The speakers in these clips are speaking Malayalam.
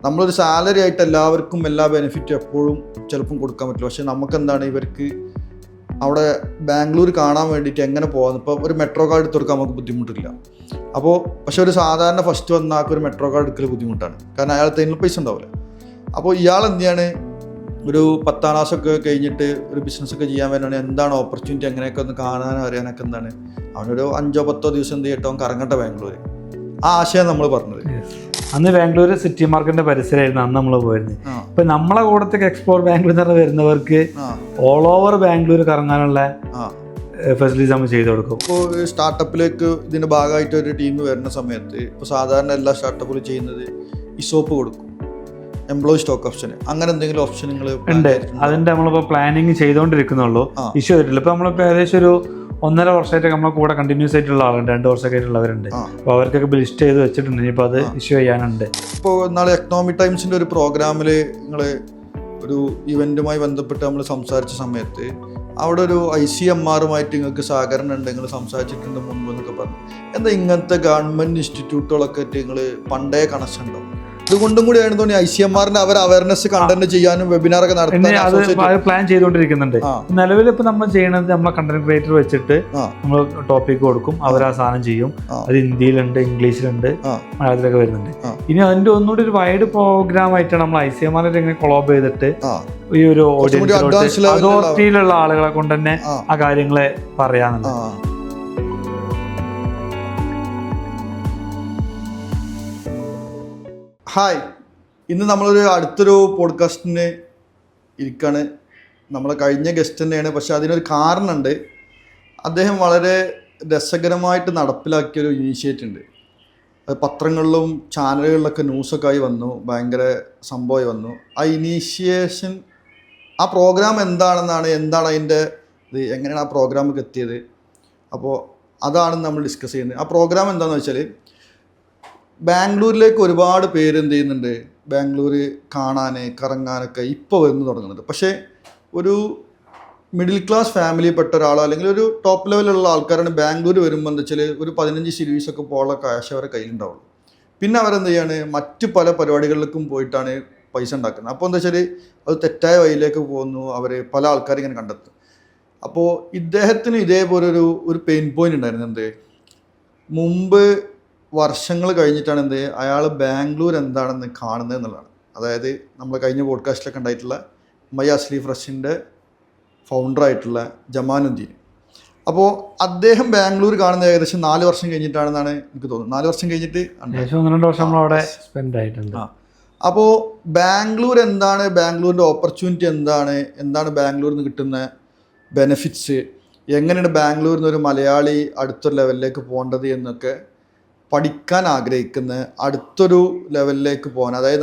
നമ്മളൊരു സാലറി ആയിട്ട് എല്ലാവർക്കും എല്ലാ ബെനിഫിറ്റും എപ്പോഴും ചിലപ്പം കൊടുക്കാൻ പറ്റില്ല. പക്ഷെ നമുക്കെന്താണ് ഇവർക്ക് അവിടെ ബാംഗ്ലൂർ കാണാൻ വേണ്ടിയിട്ട് എങ്ങനെ പോകാമെന്ന് ഇപ്പോൾ ഒരു മെട്രോ കാർഡ് എടുത്ത് കൊടുക്കാൻ നമുക്ക് ബുദ്ധിമുട്ടില്ല. അപ്പോൾ പക്ഷെ ഒരു സാധാരണ ഫസ്റ്റ് വന്ന ആൾക്ക് ഒരു മെട്രോ കാർഡ് എടുക്കൽ ബുദ്ധിമുട്ടാണ്, കാരണം അയാൾ തേനിൽ പൈസ ഉണ്ടാവില്ല. അപ്പോൾ ഇയാൾ എന്ത് ചെയ്യാണ്, ഒരു 10ാം ക്ലാസ്സൊക്കെ കഴിഞ്ഞിട്ട് ഒരു ബിസിനസ്സൊക്കെ ചെയ്യാൻ വേണ്ടിയാണ് എന്താണ് ഓപ്പർച്യൂണിറ്റി എങ്ങനെയൊക്കെ ഒന്ന് കാണാൻ അറിയാനൊക്കെ എന്താണ് അവനൊരു 5-10 ദിവസം എന്ത് ചെയ്യട്ടോ കറങ്ങട്ടെ ബാംഗ്ലൂർ. ആ ആശയം നമ്മൾ പറഞ്ഞത്. അന്ന് ബാംഗ്ലൂർ സിറ്റി മാർക്കറ്റിന്റെ പരിസരമായിരുന്നു അന്ന് നമ്മൾ പോയിരുന്നത്. ഇപ്പൊ നമ്മളെ കൂടത്തേക്ക് എക്സ്പ്ലോർ ബാംഗ്ലൂർ എന്ന് വരുന്നവർക്ക് ഓൾ ഓവർ ബാംഗ്ലൂർ കറങ്ങാനുള്ള ഫെസിലിറ്റീസ് നമ്മൾ ചെയ്തു കൊടുക്കും. ഇപ്പോൾ സ്റ്റാർട്ടപ്പിലേക്ക് ഇതിന്റെ ഭാഗമായിട്ട് ഒരു ടീം വരുന്ന സമയത്ത് ഇപ്പോൾ സാധാരണ എല്ലാ സ്റ്റാർട്ടപ്പുകളും ചെയ്യുന്നത് ഇസോപ്പ് കൊടുക്കും, എംപ്ലോയി സ്റ്റോക്ക് ഓപ്ഷൻ, അങ്ങനെ എന്തെങ്കിലും ഓപ്ഷനുകൾ ഉണ്ട്. അതിന്റെ നമ്മളിപ്പോൾ പ്ലാനിങ് ചെയ്തുകൊണ്ടിരിക്കുന്നുള്ളൂ. ഇഷ്യൂ ആയിട്ടില്ല. ഇപ്പൊ നമ്മളിപ്പോൾ ഏകദേശം ഒരു 1.5 വർഷമായിട്ട് നമ്മളെ കൂടെ കണ്ടിന്യൂസ് ആയിട്ടുള്ള ആളുണ്ട്, 2 വർഷമൊക്കെ ആയിട്ടുള്ളവരുണ്ട്. അപ്പോൾ അവർക്കൊക്കെ ലിസ്റ്റ് ചെയ്ത് വെച്ചിട്ടുണ്ട്. ഇനിയിപ്പോൾ അത് ഇഷ്യൂ ചെയ്യാനുണ്ട്. ഇപ്പോൾ നാളെ എക്കണോമിക് ടൈംസിന്റെ ഒരു പ്രോഗ്രാമിൽ നിങ്ങൾ ഒരു ഇവന്റുമായി ബന്ധപ്പെട്ട് നമ്മൾ സംസാരിച്ച സമയത്ത് അവിടെ ഒരു ICMR-ഉമായിട്ട് നിങ്ങൾക്ക് സഹകരണം ഉണ്ട്, നിങ്ങൾ സംസാരിച്ചിട്ടുണ്ട് മുമ്പ് എന്നൊക്കെ പറഞ്ഞു. എന്താ ഇങ്ങനത്തെ ഗവൺമെന്റ് ഇൻസ്റ്റിറ്റ്യൂട്ടുകളൊക്കെ നിങ്ങൾ പണ്ടേ കണക്ഷൻ ഉണ്ടോ? ഇതുകൊണ്ടും കൂടി ആയിരുന്നു തോന്നി ICMR-ന് അവർ അവയർനെസ് കണ്ടന്റ് ചെയ്യാനും വെബിനാറൊക്കെ നടത്താൻ പ്ലാൻ ചെയ്തുകൊണ്ടിരിക്കുന്നുണ്ട്. നിലവിൽ ഇപ്പൊ നമ്മൾ ചെയ്യുന്നത് നമ്മളെ കണ്ടന്റ് ക്രിയേറ്റർ വെച്ചിട്ട് നമ്മൾ ടോപ്പിക് കൊടുക്കും, അവർ ആ സാധനം ചെയ്യും. അത് ഹിന്ദിയിലുണ്ട്, ഇംഗ്ലീഷിലുണ്ട്, മലയാളത്തിലൊക്കെ വരുന്നുണ്ട്. ഇനി അതിന്റെ ഒന്നുകൂടി ഒരു വൈഡ് പ്രോഗ്രാം ആയിട്ടാണ് നമ്മൾ ICMR ഇങ്ങനെ കൊളാബ് ചെയ്തിട്ട് ഈ ഒരു ഓഡിയൻസ് അതോറിറ്റിയിലുള്ള ആളുകളെ കൊണ്ട് തന്നെ ആ കാര്യങ്ങളെ പറയാനുള്ളത്. ഹായ്, ഇന്ന് നമ്മളൊരു അടുത്തൊരു പോഡ്കാസ്റ്റിന് ഇരിക്കുകയാണ്. നമ്മളെ കഴിഞ്ഞ ഗസ്റ്റ് തന്നെയാണ്, പക്ഷെ അതിനൊരു കാരണമുണ്ട്. അദ്ദേഹം വളരെ രസകരമായിട്ട് നടപ്പിലാക്കിയൊരു ഇനീഷ്യേറ്റീവ് ഉണ്ട്. അത് പത്രങ്ങളിലും ചാനലുകളിലൊക്കെ ന്യൂസൊക്കെ ആയി വന്നു, ഭയങ്കര സംഭവമായി വന്നു. ആ ഇനീഷ്യേഷൻ, ആ പ്രോഗ്രാം എന്താണ് അതിൻ്റെ ഇത്, എങ്ങനെയാണ് ആ പ്രോഗ്രാമൊക്കെ എത്തിയത്, അപ്പോൾ അതാണ് നമ്മൾ ഡിസ്കസ് ചെയ്യുന്നത്. ആ പ്രോഗ്രാം എന്താണെന്ന് വെച്ചാൽ, ബാംഗ്ലൂരിലേക്ക് ഒരുപാട് പേര് എന്ത് ചെയ്യുന്നുണ്ട്, ബാംഗ്ലൂർ കാണാൻ കറങ്ങാനൊക്കെ ഇപ്പോൾ വന്ന് തുടങ്ങുന്നുണ്ട്. പക്ഷേ ഒരു മിഡിൽ ക്ലാസ് ഫാമിലിയിൽപ്പെട്ട ഒരാളോ അല്ലെങ്കിൽ ഒരു ടോപ്പ് ലെവലുള്ള ആൾക്കാരാണ് ബാംഗ്ലൂർ വരുമ്പോൾ എന്താ വെച്ചാൽ ഒരു 15 സിരീസൊക്കെ പോകാനുള്ള കാശ് അവരെ കയ്യിലുണ്ടാവുള്ളൂ. പിന്നെ അവരെന്ത് ചെയ്യാണ്, മറ്റ് പല പരിപാടികളിലേക്കും പോയിട്ടാണ് പൈസ ഉണ്ടാക്കുന്നത്. അപ്പോൾ എന്താ വെച്ചാൽ അത് തെറ്റായ വഴിയിലേക്ക് പോകുന്നു, അവർ പല ആൾക്കാരും ഇങ്ങനെ കണ്ടെത്തും. അപ്പോൾ ഇദ്ദേഹത്തിന് ഇതേപോലെ ഒരു പെയിൻ പോയിന്റ് ഉണ്ടായിരുന്നു. എന്ത് മുമ്പ് വർഷങ്ങൾ കഴിഞ്ഞിട്ടാണ് അയാൾ ബാംഗ്ലൂർ എന്താണെന്ന് കാണുന്നത് എന്നുള്ളതാണ്. അതായത് നമ്മൾ കഴിഞ്ഞ പോഡ്കാസ്റ്റിലൊക്കെ ഉണ്ടായിട്ടുള്ള മൈ അസ്ലി ഫ്രഷിൻ്റെ ഫൗണ്ടറായിട്ടുള്ള ജമാനുദ്ദീൻ. അപ്പോൾ അദ്ദേഹം ബാംഗ്ലൂർ കാണുന്നത് ഏകദേശം 4 വർഷം കഴിഞ്ഞിട്ടാണെന്നാണ് എനിക്ക് തോന്നുന്നത്. 4 വർഷം കഴിഞ്ഞിട്ട് 1-2 വർഷം നമ്മളവിടെ സ്പെൻഡ് ആയിട്ടുണ്ട്. അപ്പോൾ ബാംഗ്ലൂർ എന്താണ്, ബാംഗ്ലൂരിൻ്റെ ഓപ്പർച്യൂണിറ്റി എന്താണ് ബാംഗ്ലൂരിൽ നിന്ന് കിട്ടുന്ന ബെനിഫിറ്റ്സ്, എങ്ങനെയാണ് ബാംഗ്ലൂരിൽ നിന്ന് ഒരു മലയാളി അടുത്തൊരു ലെവലിലേക്ക് പോകേണ്ടത് എന്നൊക്കെ പഠിക്കാൻ ആഗ്രഹിക്കുന്ന അടുത്തൊരു ലെവലിലേക്ക് പോകാൻ, അതായത്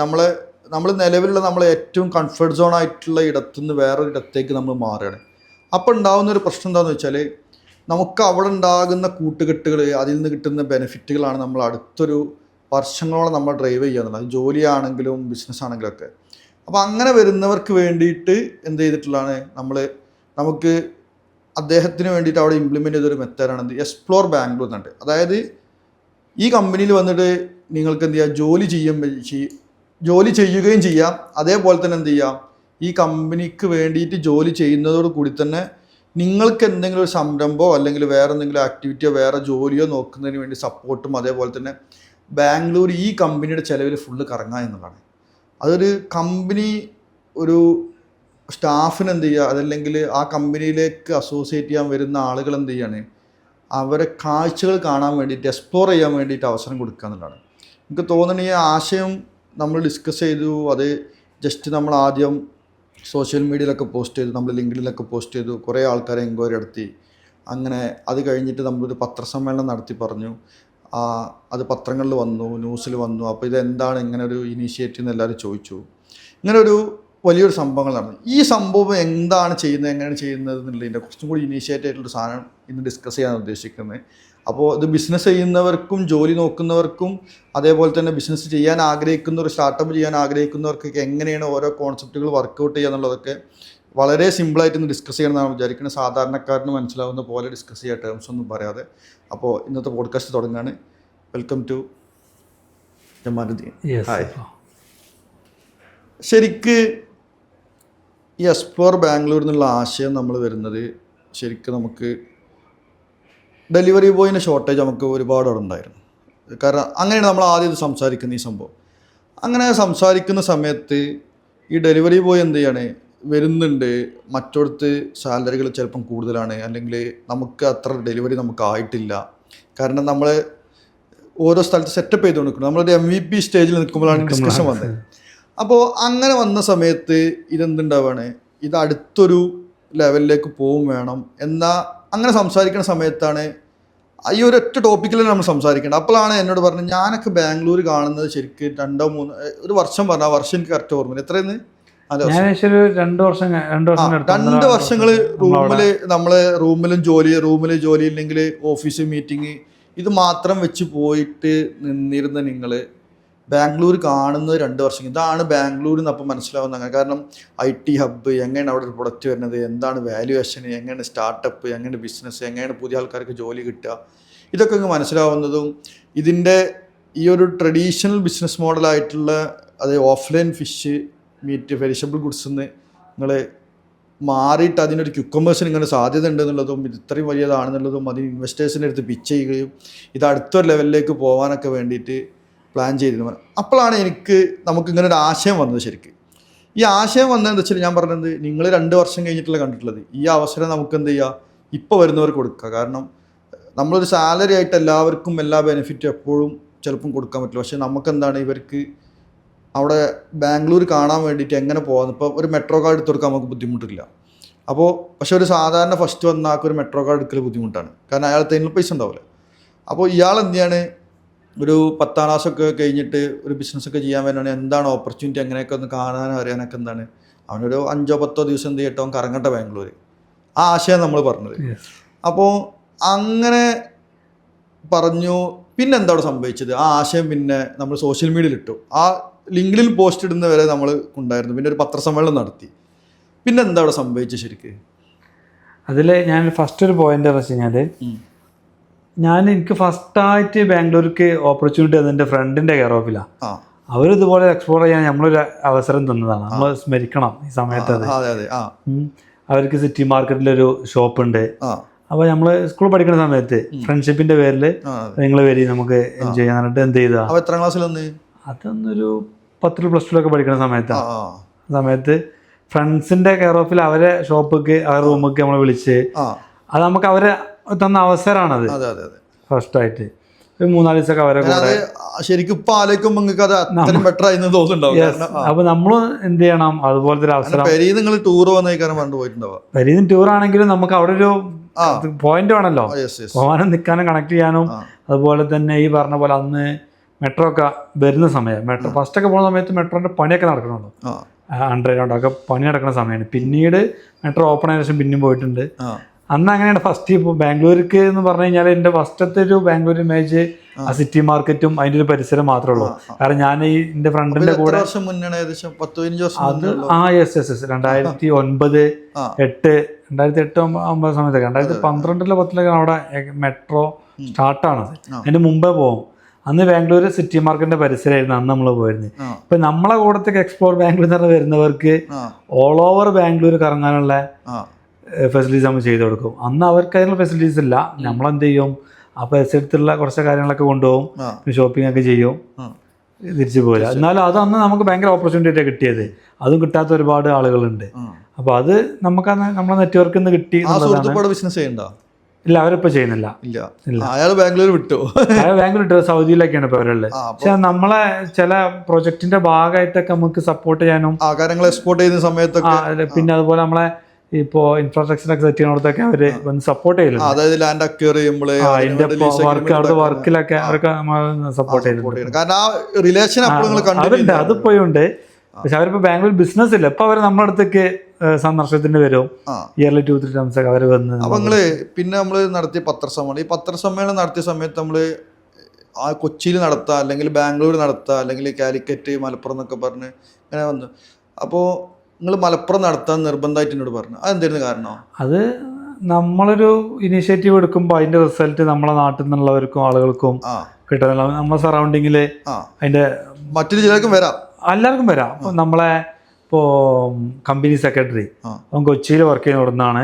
നമ്മൾ നിലവിലുള്ള നമ്മൾ ഏറ്റവും കംഫർട്ട് സോൺ ആയിട്ടുള്ള ഇടത്തുനിന്ന് വേറൊരു ഇടത്തേക്ക് നമ്മൾ മാറുകയാണ്. അപ്പോൾ ഉണ്ടാകുന്നൊരു പ്രശ്നം എന്താണെന്ന് വെച്ചാൽ, നമുക്ക് അവിടെ ഉണ്ടാകുന്ന കൂട്ടുകെട്ടുകൾ, അതിൽ നിന്ന് കിട്ടുന്ന ബെനിഫിറ്റുകളാണ് നമ്മൾ അടുത്തൊരു വർഷങ്ങളോളം നമ്മൾ ഡ്രൈവ് ചെയ്യുക എന്നുള്ളത്, ജോലിയാണെങ്കിലും ബിസിനസ് ആണെങ്കിലും ഒക്കെ. അപ്പോൾ അങ്ങനെ വരുന്നവർക്ക് വേണ്ടിയിട്ട് എന്ത് ചെയ്തിട്ടുള്ളതാണ് നമുക്ക് അദ്ദേഹത്തിന് വേണ്ടിയിട്ട് അവിടെ ഇംപ്ലിമെൻ്റ് ചെയ്തൊരു മെത്തേഡാണ് എക്സ്പ്ലോർ ബാംഗ്ലൂർ എന്നുണ്ട്. അതായത് ഈ കമ്പനിയിൽ വന്നിട്ട് നിങ്ങൾക്ക് എന്ത് ചെയ്യാം, ജോലി ചെയ്യുകയും ചെയ്യാം. അതേപോലെ തന്നെ എന്ത് ചെയ്യാം, ഈ കമ്പനിക്ക് വേണ്ടിയിട്ട് ജോലി ചെയ്യുന്നതോട് കൂടി തന്നെ നിങ്ങൾക്ക് എന്തെങ്കിലും ഒരു സംരംഭമോ അല്ലെങ്കിൽ വേറെ എന്തെങ്കിലും ആക്ടിവിറ്റിയോ വേറെ ജോലിയോ നോക്കുന്നതിന് വേണ്ടി സപ്പോർട്ടും, അതേപോലെ തന്നെ ബാംഗ്ലൂർ ഈ കമ്പനിയുടെ ചിലവിൽ ഫുള്ള് കറങ്ങുക എന്നുള്ളതാണ്. അതൊരു കമ്പനി ഒരു സ്റ്റാഫിന് എന്ത് ചെയ്യുക, അതല്ലെങ്കിൽ ആ കമ്പനിയിലേക്ക് അസോസിയേറ്റ് ചെയ്യാൻ വരുന്ന ആളുകൾ എന്ത് ചെയ്യാണ്, അവരെ കാഴ്ചകൾ കാണാൻ വേണ്ടിയിട്ട് എക്സ്പ്ലോർ ചെയ്യാൻ വേണ്ടിയിട്ട് അവസരം കൊടുക്കുക എന്നുള്ളതാണ്. എനിക്ക് തോന്നുന്നു ഈ ആശയം നമ്മൾ ഡിസ്കസ് ചെയ്തു. അത് ജസ്റ്റ് നമ്മൾ ആദ്യം സോഷ്യൽ മീഡിയയിലൊക്കെ പോസ്റ്റ് ചെയ്തു, നമ്മൾ ലിങ്ക്ഡിനിലൊക്കെ പോസ്റ്റ് ചെയ്തു, കുറേ ആൾക്കാരെ എൻക്വയറി നടത്തി. അങ്ങനെ അത് കഴിഞ്ഞിട്ട് നമ്മളൊരു പത്രസമ്മേളനം നടത്തി പറഞ്ഞു. അത് പത്രങ്ങളിൽ വന്നു, ന്യൂസിൽ വന്നു. അപ്പോൾ ഇതെന്താണ് ഇങ്ങനെ ഒരു ഇനീഷ്യേറ്റീവ് എന്ന് എല്ലാവരും ചോദിച്ചു. ഇങ്ങനെ ഒരു വലിയൊരു സംഭവങ്ങൾ നടന്നു. ഈ സംഭവം എന്താണ് ചെയ്യുന്നത്, എങ്ങനെയാണ് ചെയ്യുന്നത് എന്നുള്ളതിൻ്റെ കുറച്ചും കൂടി ഇനീഷ്യേറ്റ് ആയിട്ടുള്ള സാധനം ഇന്ന് ഡിസ്കസ് ചെയ്യാൻ ഉദ്ദേശിക്കുന്നത്. അപ്പോൾ ഇത് ബിസിനസ് ചെയ്യുന്നവർക്കും ജോലി നോക്കുന്നവർക്കും അതേപോലെ തന്നെ ബിസിനസ് ചെയ്യാൻ ആഗ്രഹിക്കുന്നവർ, സ്റ്റാർട്ടപ്പ് ചെയ്യാൻ ആഗ്രഹിക്കുന്നവർക്കൊക്കെ എങ്ങനെയാണ് ഓരോ കോൺസെപ്റ്റുകൾ വർക്കൗട്ട് ചെയ്യുക എന്നുള്ളതൊക്കെ വളരെ സിമ്പിളായിട്ട് ഇന്ന് ഡിസ്കസ് ചെയ്യണമെന്നാണ് വിചാരിക്കുന്നത്. സാധാരണക്കാരന് മനസ്സിലാവുന്ന പോലെ ഡിസ്കസ് ചെയ്യുക, ടേംസ് ഒന്നും പറയാതെ. അപ്പോൾ ഇന്നത്തെ പോഡ്കാസ്റ്റ് തുടങ്ങുകയാണ്. Welcome to Jamanuddin. ഹായ്. ശരിക്ക് ഈ എക്സ്പ്ലോർ ബാംഗ്ലൂർ എന്നുള്ള ആശയം നമ്മൾ വരുന്നത് ശരിക്കും നമുക്ക് ഡെലിവറി ബോയിൻ്റെ ഷോർട്ടേജ് നമുക്ക് ഒരുപാട് അവിടെ ഉണ്ടായിരുന്നു. കാരണം അങ്ങനെയാണ് നമ്മൾ ആദ്യം ഇത് സംസാരിക്കുന്ന ഈ സംഭവം. അങ്ങനെ സംസാരിക്കുന്ന സമയത്ത് ഈ ഡെലിവറി ബോയ് എന്ത് ചെയ്യാണ്, വരുന്നുണ്ട്, മറ്റൊടുത്ത് സാലറികൾ ചിലപ്പം കൂടുതലാണ്, അല്ലെങ്കിൽ നമുക്ക് അത്ര ഡെലിവറി നമുക്ക് ആയിട്ടില്ല. കാരണം നമ്മൾ ഓരോ സ്ഥലത്ത് സെറ്റപ്പ് ചെയ്ത് കൊടുക്കണം. നമ്മളൊരു MVP സ്റ്റേജിൽ നിൽക്കുമ്പോഴാണ് ഡിസ്കഷൻ വന്നത്. അപ്പോൾ അങ്ങനെ വന്ന സമയത്ത് ഇതെന്തുണ്ടാവുകയാണ്, ഇത് അടുത്തൊരു ലെവലിലേക്ക് പോവും വേണം അങ്ങനെ സംസാരിക്കുന്ന സമയത്താണ് ഈ ഒരൊറ്റ ടോപ്പിക്കിൽ നമ്മൾ സംസാരിക്കേണ്ടത്. അപ്പോഴാണ് എന്നോട് പറഞ്ഞത്, ഞാനൊക്കെ ബാംഗ്ലൂർ കാണുന്നത് ശരിക്കും 2-3 വർഷം പറഞ്ഞ ആ വർഷം എനിക്ക് കറക്റ്റ് ഓർമ്മയില്ല. എത്രയെന്ന്? 2 വർഷങ്ങൾ റൂമിലും ജോലി ഇല്ലെങ്കിൽ ഓഫീസ് മീറ്റിംഗ്, ഇത് മാത്രം വെച്ച് പോയിട്ട് നിന്നിരുന്ന നിങ്ങൾ ബാംഗ്ലൂർ കാണുന്നത് 2 വർഷം. ഇതാണ് ബാംഗ്ലൂരിൽ നിന്ന് അപ്പം മനസ്സിലാവുന്നത്. അങ്ങനെ കാരണം IT ഹബ്ബ്, എങ്ങനെയാണ് അവിടെ ഒരു പ്രൊഡക്റ്റ് വരുന്നത്, എന്താണ് വാല്യുവേഷൻ, എങ്ങനെയാണ് സ്റ്റാർട്ടപ്പ്, എങ്ങനെയാണ് ബിസിനസ്, എങ്ങനെയാണ് പുതിയ ആൾക്കാർക്ക് ജോലി കിട്ടുക, ഇതൊക്കെ അങ്ങ് മനസ്സിലാവുന്നതും ഇതിൻ്റെ ഈ ഒരു ട്രഡീഷണൽ ബിസിനസ് മോഡലായിട്ടുള്ള അത് offline fish meat perishable goods നിന്ന് നിങ്ങൾ മാറിയിട്ട് അതിനൊരു ക്യുക്കമേഴ്സിന് ഇങ്ങനെ സാധ്യത ഉണ്ടെന്നുള്ളതും ഇത് ഇത്രയും വലിയതാണെന്നുള്ളതും അതിന് ഇൻവെസ്റ്റേഴ്സിൻ്റെ അടുത്ത് പിച്ച് ചെയ്യുകയും ഇത് അടുത്തൊരു ലെവലിലേക്ക് പോകാനൊക്കെ വേണ്ടിയിട്ട് പ്ലാൻ ചെയ്തിരുന്നു. അപ്പോഴാണ് നമുക്കിങ്ങനെ ഒരു ആശയം വന്നത്. ശരിക്കും ഈ ആശയം വന്നതെന്ന് വെച്ചാൽ ഞാൻ പറഞ്ഞത്, നിങ്ങൾ 2 വർഷം കഴിഞ്ഞിട്ടുള്ള കണ്ടിട്ടുള്ളത്, ഈ അവസരം നമുക്ക് എന്ത് ചെയ്യുക, ഇപ്പോൾ വരുന്നവർക്ക് കൊടുക്കുക. കാരണം നമ്മളൊരു സാലറി ആയിട്ട് എല്ലാവർക്കും എല്ലാ ബെനിഫിറ്റും എപ്പോഴും ചിലപ്പം കൊടുക്കാൻ പറ്റില്ല. പക്ഷേ നമുക്കെന്താണ്, ഇവർക്ക് അവിടെ ബാംഗ്ലൂർ കാണാൻ വേണ്ടിയിട്ട് എങ്ങനെ പോകാമെന്ന്, ഇപ്പോൾ ഒരു മെട്രോ കാർഡ് എടുത്ത് കൊടുക്കാൻ നമുക്ക് ബുദ്ധിമുട്ടില്ല. പക്ഷേ ഒരു സാധാരണ ഫസ്റ്റ് വന്ന ആൾക്ക് ഒരു മെട്രോ കാർഡ് എടുക്കൽ ബുദ്ധിമുട്ടാണ്. കാരണം അയാൾ തേനിൽ പൈസ ഉണ്ടാവില്ല. അപ്പോൾ ഇയാൾ എന്ത് ചെയ്യാണ്, ഒരു 10ാം ക്ലാസ്സൊക്കെ കഴിഞ്ഞിട്ട് ഒരു ബിസിനസ്സൊക്കെ ചെയ്യാൻ വേണ്ടിയാണ് എന്താണ് ഓപ്പർച്യൂണിറ്റി, അങ്ങനെയൊക്കെ ഒന്ന് കാണാനും അറിയാനൊക്കെ എന്താണ്, അവനൊരു 5-10 ദിവസം എന്ത് ചെയ്യട്ടോ അവൻ കറങ്ങട്ടെ ബാംഗ്ലൂർ. ആ ആശയം നമ്മൾ പറഞ്ഞത്. അപ്പോൾ അങ്ങനെ പറഞ്ഞു. പിന്നെ എന്താ അവിടെ സംഭവിച്ചത്, ആ ആശയം പിന്നെ നമ്മൾ സോഷ്യൽ മീഡിയയിൽ ഇട്ടു. ആ ലിങ്ക്ഡിൽ പോസ്റ്റ് ഇടുന്ന വരെ നമ്മൾ ഉണ്ടായിരുന്നു. പിന്നെ ഒരു പത്രസമ്മേളനം നടത്തി. പിന്നെ എന്താ അവിടെ സംഭവിച്ചത് ശരിക്ക്? അതിൽ ഞാൻ ഫസ്റ്റ് ഒരു പോയിന്റ് വെച്ച് കഴിഞ്ഞാൽ, എനിക്ക് ഫസ്റ്റായിട്ട് ബാംഗ്ലൂർക്ക് ഓപ്പർച്യൂണിറ്റി അത് എൻ്റെ ഫ്രണ്ടിൻ്റെ കെയർ ഓഫിലാണ്. അവരിതുപോലെ എക്സ്പ്ലോർ ചെയ്യാൻ നമ്മളൊരു അവസരം തന്നതാണ്. നമ്മൾ സ്മരിക്കണം ഈ സമയത്ത്. അവർക്ക് സിറ്റി മാർക്കറ്റിലൊരു ഷോപ്പ് ഉണ്ട്. അപ്പോൾ നമ്മൾ സ്കൂളിൽ പഠിക്കുന്ന സമയത്ത് ഫ്രണ്ട്ഷിപ്പിന്റെ പേരിൽ നിങ്ങൾ വരി നമുക്ക് എൻജോയ് ചെയ്യാൻ പറഞ്ഞിട്ട് എന്ത് ചെയ്താ, എത്രാം ക്ലാസ്സിലൊന്ന്, അതൊന്നൊരു 10+2 പഠിക്കുന്ന സമയത്ത് ഫ്രണ്ട്സിന്റെ കെയർ ഓഫിൽ അവരെ ഷോപ്പിക്ക് അവരുടെ റൂമിലേക്ക് നമ്മളെ വിളിച്ച്, അത് നമുക്ക് അവരെ തന്ന അവസരമാണത്. ഫസ്റ്റായിട്ട് ഒരു 3-4 ദിവസമൊക്കെ അവരെ കൂടെ ശരിക്കും ഇപ്പൊ ആലോചിക്കുമ്പോൾ നിങ്ങൾക്ക് അത് അത്രയും ബെറ്റർ ആയിരുന്നു തോന്നുന്നുണ്ടാവും. അപ്പൊ നമ്മൾ എന്ത് ചെയ്യണം, അതുപോലത്തെ ഒരു അവസരം. നിങ്ങൾ ടൂർ പോയിട്ടുണ്ടാവും. പെരീന്ന് ടൂർ ആണെങ്കിലും നമുക്ക് അവിടെ ഒരു പോയിന്റ് വേണമല്ലോ, പോകാനും നിൽക്കാനും കണക്ട് ചെയ്യാനും. അതുപോലെ തന്നെ ഈ പറഞ്ഞ പോലെ അന്ന് മെട്രോ ഒക്കെ വരുന്ന സമയം, മെട്രോ ഫസ്റ്റൊക്കെ പോകുന്ന സമയത്ത് മെട്രോന്റെ പണിയൊക്കെ നടക്കണമല്ലോ, അണ്ടർഗ്രൗണ്ടൊക്കെ പണി നടക്കുന്ന സമയമാണ്. പിന്നീട് മെട്രോ ഓപ്പൺ ആയ ശേഷം പിന്നെയും പോയിട്ടുണ്ട്. അന്ന് അങ്ങനെയാണ് ഫസ്റ്റ്. ഇപ്പോൾ ബാംഗ്ലൂർക്ക് എന്ന് പറഞ്ഞു കഴിഞ്ഞാൽ എൻ്റെ ഫസ്റ്റത്തെ ഒരു ബാംഗ്ലൂർ ഇമേജ് ആ സിറ്റി മാർക്കറ്റും അതിൻ്റെ ഒരു പരിസരം മാത്രമേ ഉള്ളൂ. കാരണം ഞാൻ എൻ്റെ ഫ്രണ്ടിന്റെ കൂടെ അത് 2009 സമയത്തൊക്കെ 2012-10 അവിടെ മെട്രോ സ്റ്റാർട്ടാണത്. അതിന്റെ മുമ്പേ പോകും. അന്ന് ബാംഗ്ലൂർ സിറ്റി മാർക്കറ്റിന്റെ പരിസരമായിരുന്നു അന്ന് നമ്മൾ പോയിരുന്നത്. ഇപ്പൊ നമ്മളെ കൂടത്തേക്ക് എക്സ്പ്ലോർ ബാംഗ്ലൂർ എന്ന് പറഞ്ഞ വരുന്നവർക്ക് ഓൾ ഓവർ ബാംഗ്ലൂർ കറങ്ങാനുള്ള ഫെസിലിറ്റീസ് നമ്മൾ ചെയ്തു കൊടുക്കും. അന്ന് അവർക്ക് അതിനുള്ള ഫെസിലിറ്റീസ് ഇല്ല. നമ്മളെന്ത് ചെയ്യും, ആ പരിസരത്തുള്ള കുറച്ച് കാര്യങ്ങളൊക്കെ കൊണ്ടുപോകും, ഷോപ്പിംഗ് ഒക്കെ ചെയ്യും, തിരിച്ചു പോയില്ല. എന്നാലും അത് അന്ന് നമുക്ക് ഭയങ്കര ഓപ്പർച്യൂണിറ്റി കിട്ടിയത്. അതും കിട്ടാത്ത ഒരുപാട് ആളുകളുണ്ട്. അപ്പൊ അത് നമുക്ക് നമ്മളെ നെറ്റ്വർക്കിൽ നിന്ന് കിട്ടി. ബിസിനസ് ചെയ്യണ്ട? ഇല്ല, അവരിപ്പോ ചെയ്യുന്നില്ല. അയാൾ ബാംഗ്ലൂർ വിട്ടു. സൗദിയിലൊക്കെയാണ് ഇപ്പൊ അവരുള്ളത്. പക്ഷെ നമ്മളെ ചില പ്രൊജക്ടിന്റെ ഭാഗമായിട്ടൊക്കെ നമുക്ക് സപ്പോർട്ട് ചെയ്യാനും എക്സ്പോർട്ട് ചെയ്യുന്ന സമയത്തൊക്കെ, പിന്നെ അതുപോലെ നമ്മളെ ഇപ്പോ ഇൻഫ്രാസ്ട്രക്ചറൊക്കെ സെറ്റ് ചെയ്യുന്നിടത്തൊക്കെ അവര് വന്ന് സപ്പോർട്ട് ചെയ്യുന്നുണ്ട്. അതായത് ലാൻഡ് അക്വയർ ചെയ്യുമ്പോൾ വർക്കിലൊക്കെ അവർക്ക് സപ്പോർട്ട് ചെയ്യുന്നുണ്ട്. അതുണ്ട്, അതിപ്പോഴുണ്ട്. പക്ഷെ അവരിപ്പോ ബാംഗ്ലൂർ ബിസിനസ് ഇല്ല. ഇപ്പൊ അവര് നമ്മുടെ അടുത്തേക്ക് സന്ദർശനത്തിന് വരും. ഇയർലി 2-3 times ഒക്കെ അവര് വന്ന്. അപ്പൊ പിന്നെ നമ്മള് നടത്തിയ പത്രസമ്മേളനം, ഈ പത്രസമ്മേളനം നടത്തിയ സമയത്ത് നമ്മള് ആ കൊച്ചിയിൽ നടത്താം, അല്ലെങ്കിൽ ബാംഗ്ലൂർ നടത്താം, അല്ലെങ്കിൽ കാലിക്കറ്റ്, മലപ്പുറം എന്നൊക്കെ പറഞ്ഞ് അങ്ങനെ വന്നു. അപ്പോൾ നിങ്ങൾ മലപ്പുറം നടത്താൻ നിർബന്ധമായിട്ട് എന്നോട് പറഞ്ഞു. അതെന്തായിരുന്നു കാരണം? അത് നമ്മളൊരു ഇനീഷ്യേറ്റീവ് എടുക്കുമ്പോൾ അതിന്റെ റിസൾട്ട് നമ്മളെ നാട്ടിൽ നിന്നുള്ളവർക്കും ആളുകൾക്കും കിട്ടുന്നില്ല. നമ്മളെ സറൗണ്ടിങ്ങില് അതിന്റെ മറ്റൊരു ജില്ലക്കും എല്ലാവർക്കും വരാം. ഇപ്പൊ നമ്മളെ ഇപ്പോ കമ്പനി സെക്രട്ടറി അവൻ കൊച്ചിയിൽ വർക്ക് ചെയ്യുന്നവിടുന്നാണ്